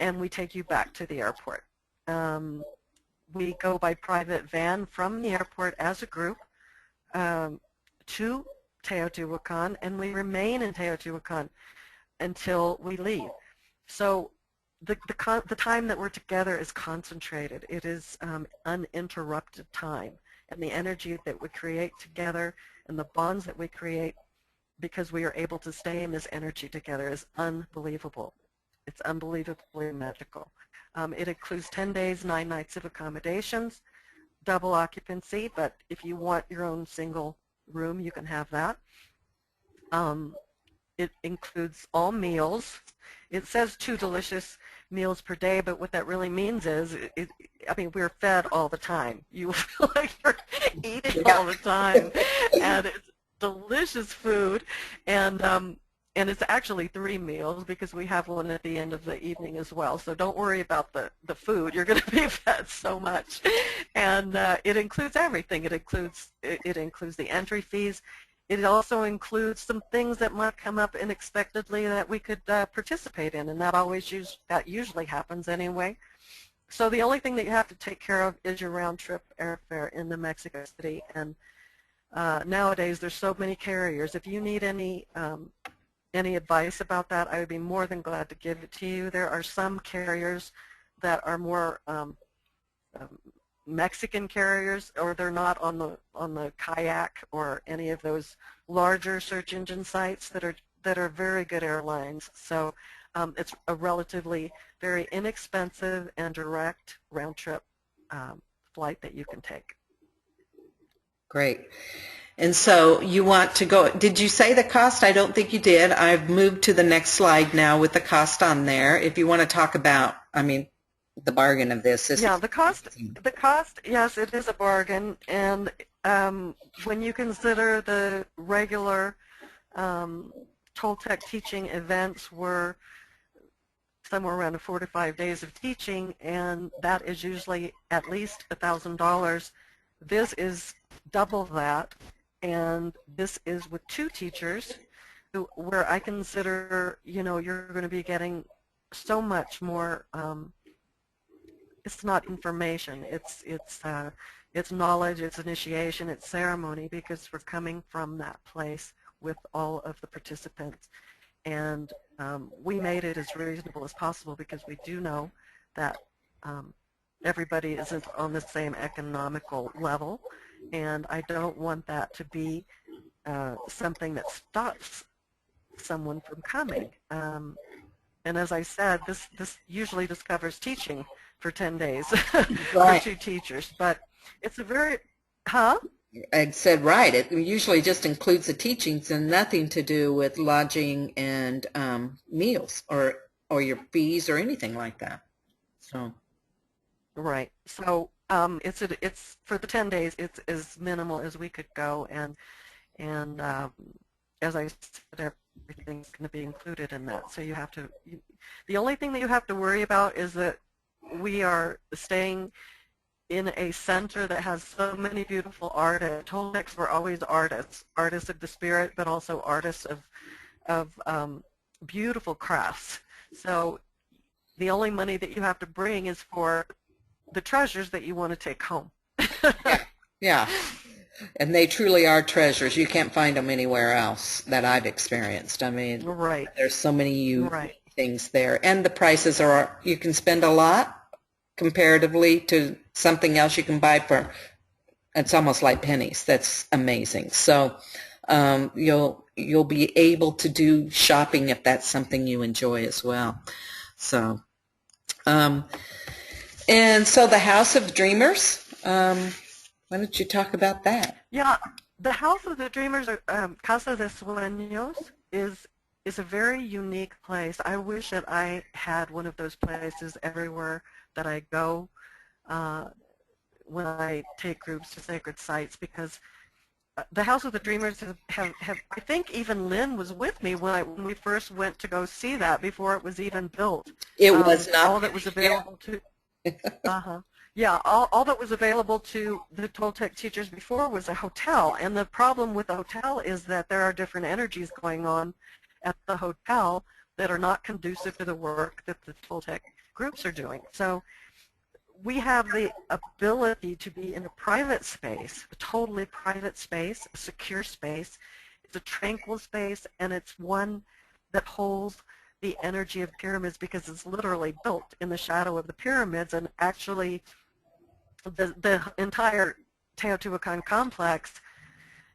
and we take you back to the airport. We go by private van from the airport as a group to Teotihuacan, and we remain in Teotihuacan until we leave. So the time that we're together is concentrated. It is uninterrupted time, and the energy that we create together and the bonds that we create because we are able to stay in this energy together is unbelievable. It's unbelievably magical. It includes 10 days, 9 nights of accommodations, double occupancy, but if you want your own single room, you can have that. It includes all meals. It says 2 delicious meals per day, but what that really means is, I mean, we're fed all the time. You feel like you're eating all the time, and it's delicious food, and it's actually 3 meals, because we have one at the end of the evening as well. So don't worry about the food. You're going to be fed so much. And it includes everything. It includes the entry fees. It also includes some things that might come up unexpectedly that we could participate in, and that usually happens anyway. So the only thing that you have to take care of is your round-trip airfare into Mexico City. And nowadays there's so many carriers. If you need any advice about that, I would be more than glad to give it to you. There are some carriers that are more Mexican carriers, or they're not on the kayak or any of those larger search engine sites that are very good airlines. So it's a relatively very inexpensive and direct round-trip flight that you can take. Great. And so you want to go, did you say the cost? I don't think you did. I've moved to the next slide now with the cost on there. If you want to talk about, I mean, the bargain of this. Yeah, the cost, yes, it is a bargain. And when you consider the regular Toltec teaching events were somewhere around 4 to 5 days of teaching, and that is usually at least $1,000. This is double that, and this is with 2 teachers, where I consider, you know, you're going to be getting so much more. It's not information. It's knowledge. It's initiation. It's ceremony, because we're coming from that place with all of the participants, and we made it as reasonable as possible, because we do know that everybody isn't on the same economical level, and I don't want that to be something that stops someone from coming. And as I said, this usually discovers teaching for 10 days for 2 teachers, but it's a very, I said right. It usually just includes the teachings and nothing to do with lodging and meals or your fees or anything like that. So. Right. So it's for the 10 days. It's as minimal as we could go, and as I said, everything's going to be included in that. So you have to. The only thing that you have to worry about is that we are staying in a center that has so many beautiful artists. Toltecs were always artists, artists of the spirit, but also artists of beautiful crafts. So the only money that you have to bring is for the treasures that you want to take home. Yeah. Yeah. And they truly are treasures. You can't find them anywhere else that I've experienced. I mean, Right. there's so many Right. things there. And the prices are, you can spend a lot comparatively to something else you can buy for, it's almost like pennies. That's amazing. So you'll be able to do shopping if that's something you enjoy as well. So, and so the House of Dreamers, why don't you talk about that? Yeah, the House of the Dreamers, Casa de Sueños, is a very unique place. I wish that I had one of those places everywhere that I go when I take groups to sacred sites, because the House of the Dreamers have I think even Lynn was with me when we first went to go see that before it was even built. It was not. All that was available to. Yeah, all that was available to the Toltec teachers before was a hotel, and the problem with the hotel is that there are different energies going on at the hotel that are not conducive to the work that the Toltec groups are doing. So we have the ability to be in a private space, a totally private space, a secure space. It's a tranquil space, and it's one that holds the energy of pyramids because it's literally built in the shadow of the pyramids, and actually the entire Teotihuacan complex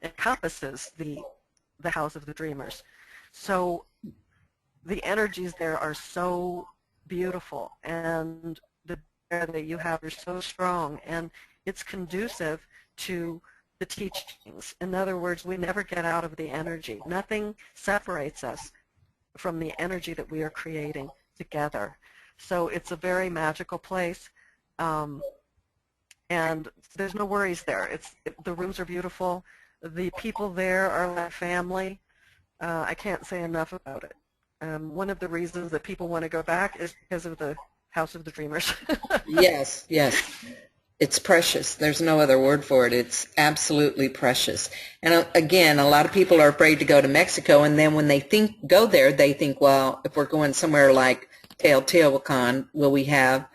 encompasses the House of the Dreamers. So the energies there are so beautiful, and the air that you have is so strong, and it's conducive to the teachings. In other words, we never get out of the energy. Nothing separates us from the energy that we are creating together. So it's a very magical place, and there's no worries there. The rooms are beautiful. The people there are like family. I can't say enough about it. One of the reasons that people want to go back is because of the House of the Dreamers. Yes, yes. It's precious. There's no other word for it. It's absolutely precious. And again, a lot of people are afraid to go to Mexico, and then when they go there, they think, well, if we're going somewhere like Teotihuacan, will we have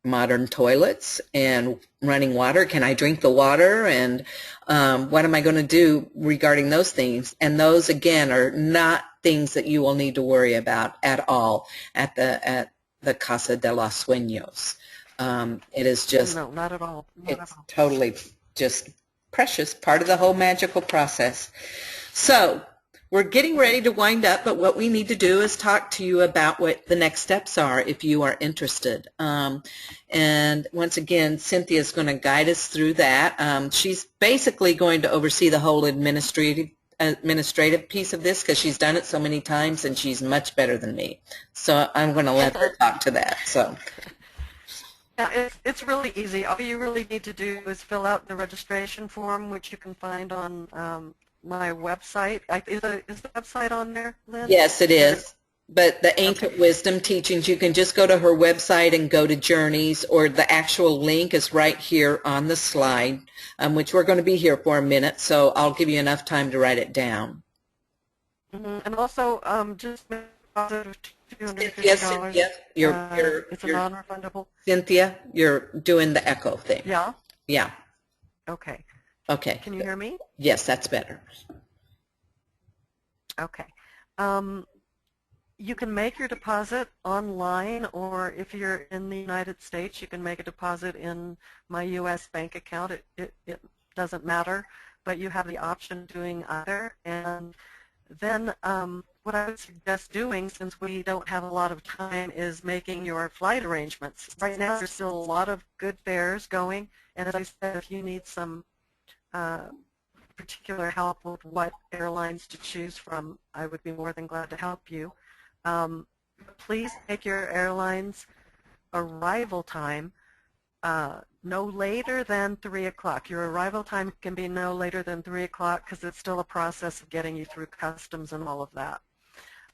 modern toilets and running water? Can I drink the water? And what am I going to do regarding those things? And those, again, are not things that you will need to worry about at all at the Casa de los Sueños. It is just, no, not at all. It's totally just precious, part of the whole magical process. So we're getting ready to wind up, but what we need to do is talk to you about what the next steps are if you are interested. And once again, Cynthia is going to guide us through that. She's basically going to oversee the whole administrative piece of this because she's done it so many times, and she's much better than me. So I'm going to let her talk to that. So. Yeah, it's really easy. All you really need to do is fill out the registration form, which you can find on my website. Is the website on there, Lynn? Yes, it is. But the Ancient Wisdom Teachings, you can just go to her website and go to Journeys, or the actual link is right here on the slide, which we're going to be here for a minute, so I'll give you enough time to write it down. Mm-hmm. And also, just make a deposit of $250. Yes, Cynthia, it's a non-refundable. Cynthia, you're doing the echo thing. Yeah? Yeah. Okay. Okay. Can you hear me? Yes, that's better. Okay. You can make your deposit online, or if you're in the United States, you can make a deposit in my U.S. bank account. It doesn't matter, but you have the option of doing either. And then what I would suggest doing, since we don't have a lot of time, is making your flight arrangements. Right now there's still a lot of good fares going, and as I said, if you need some particular help with what airlines to choose from, I would be more than glad to help you. Please take your airline's arrival time no later than 3 o'clock. Your arrival time can be no later than 3 o'clock because it's still a process of getting you through customs and all of that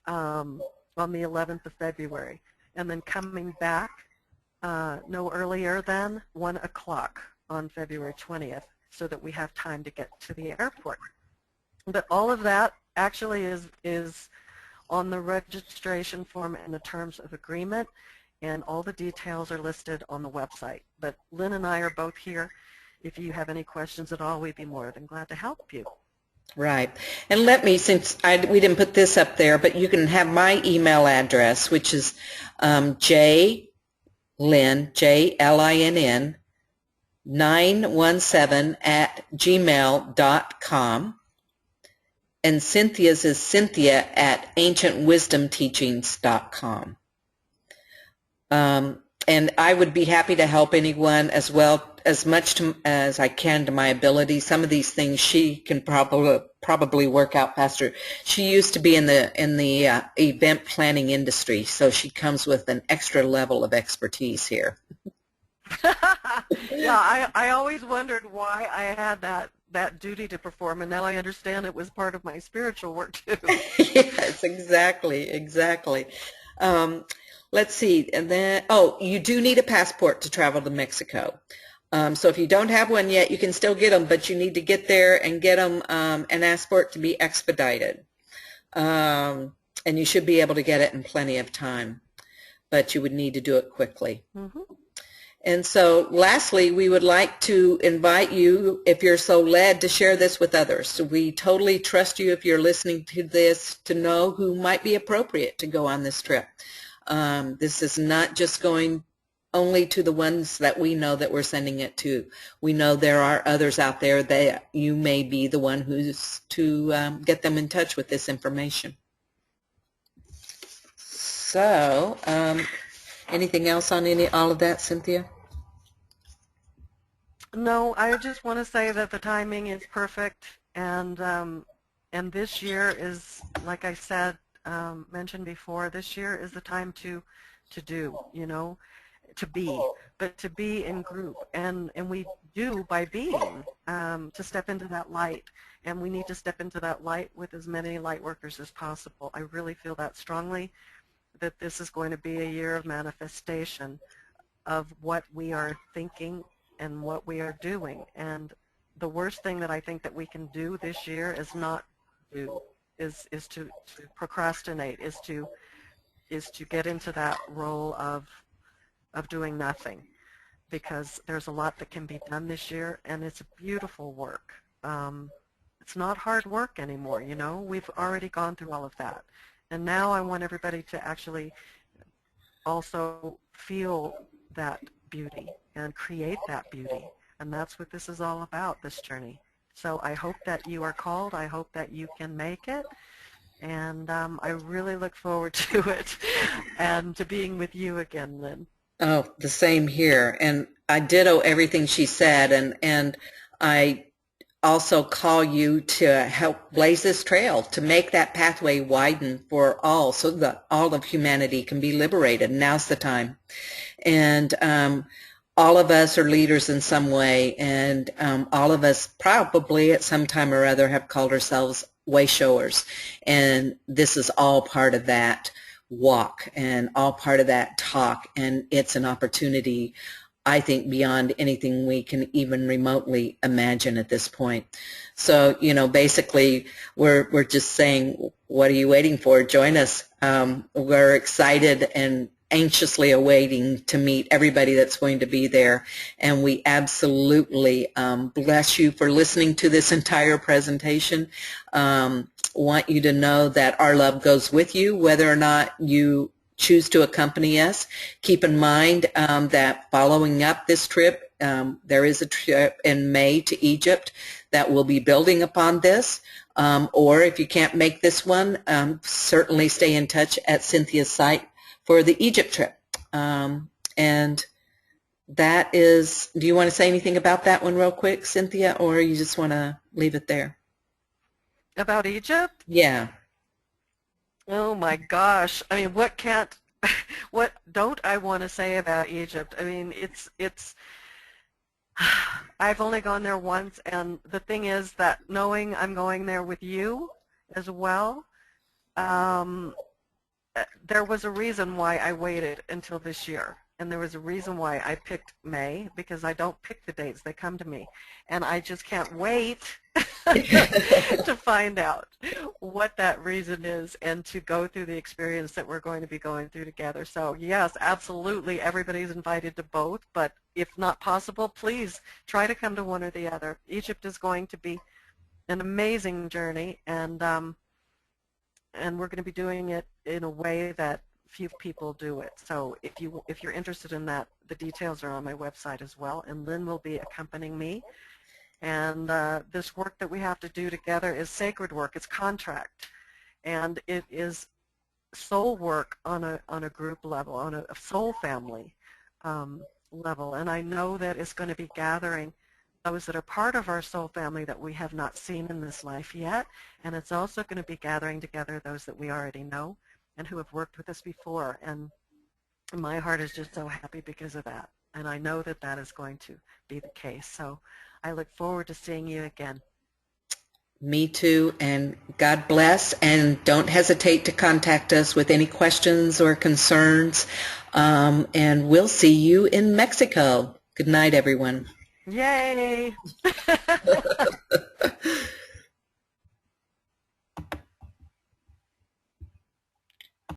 on the 11th of February. And then coming back no earlier than 1 o'clock on February 20th so that we have time to get to the airport. But all of that actually is on the registration form and the terms of agreement, and all the details are listed on the website. But Lynn and I are both here. If you have any questions at all, we'd be more than glad to help you. Right. And let me, since we didn't put this up there, but you can have my email address, which is jlinn, J-L-I-N-N, 917 at gmail.com. And Cynthia's is Cynthia at ancientwisdomteachings.com. And I would be happy to help anyone as well, as much as I can to my ability. Some of these things she can probably work out faster. She used to be in the event planning industry, so she comes with an extra level of expertise here. Yeah, I always wondered why I had that duty to perform, and now I understand it was part of my spiritual work too. Yes, exactly. Let's see, and then, you do need a passport to travel to Mexico. So if you don't have one yet, you can still get them, but you need to get there and get them and ask for it to be expedited. And you should be able to get it in plenty of time, but you would need to do it quickly. Mm-hmm. And so lastly, we would like to invite you, if you're so led, to share this with others. So we totally trust you, if you're listening to this, to know who might be appropriate to go on this trip. This is not just going only to the ones that we know that we're sending it to. We know there are others out there that you may be the one who's to get them in touch with this information. So, anything else on all of that, Cynthia? No, I just want to say that the timing is perfect, and this year is, like I said, mentioned before, this year is the time to do, to be, but to be in group, and we do by being, to step into that light, and we need to step into that light with as many light workers as possible. I really feel that strongly, that this is going to be a year of manifestation of what we are thinking and what we are doing, and the worst thing that I think that we can do this year is not do, is to procrastinate, is to get into that role of doing nothing, because there's a lot that can be done this year, and it's a beautiful work. It's not hard work anymore, we've already gone through all of that, and now I want everybody to actually also feel that beauty and create that beauty, and that's what this is all about, this journey. So I hope that you are called. I hope that you can make it. And I really look forward to it and to being with you again, Lynn. Oh, the same here. And I ditto everything she said. And I also call you to help blaze this trail, to make that pathway widen for all, so that all of humanity can be liberated. Now's the time. And all of us are leaders in some way, and all of us probably at some time or other have called ourselves Wayshowers, and this is all part of that walk and all part of that talk, and it's an opportunity, I think, beyond anything we can even remotely imagine at this point. So, basically we're just saying, what are you waiting for? Join us. We're excited and anxiously awaiting to meet everybody that's going to be there, and we absolutely bless you for listening to this entire presentation. Want you to know that our love goes with you, whether or not you choose to accompany us. Keep in mind that following up this trip, there is a trip in May to Egypt that will be building upon this. Or if you can't make this one, certainly stay in touch at Cynthia's site for the Egypt trip. And that is, do you want to say anything about that one real quick, Cynthia, or you just want to leave it there? About Egypt? Yeah. Oh my gosh. I mean, what don't I want to say about Egypt? I mean, it's I've only gone there once, and the thing is that knowing I'm going there with you as well, there was a reason why I waited until this year. and there was a reason why I picked May, because I don't pick the dates. They come to me. And I just can't wait to find out what that reason is and to go through the experience that we're going to be going through together. So yes, absolutely, everybody's invited to both, but if not possible, please try to come to one or the other. Egypt is going to be an amazing journey, and we're going to be doing it in a way that few people do it. So if you're interested in that, the details are on my website as well, and Lynn will be accompanying me. And this work that we have to do together is sacred work. It's contract, and it is soul work on a group level, on a soul family level. And I know that it's going to be gathering those that are part of our soul family that we have not seen in this life yet, and it's also going to be gathering together those that we already know and who have worked with us before. And my heart is just so happy because of that, and I know that that is going to be the case. So I look forward to seeing you again. Me too, and God bless, and don't hesitate to contact us with any questions or concerns, and we'll see you in Mexico. Good night, everyone. Yay!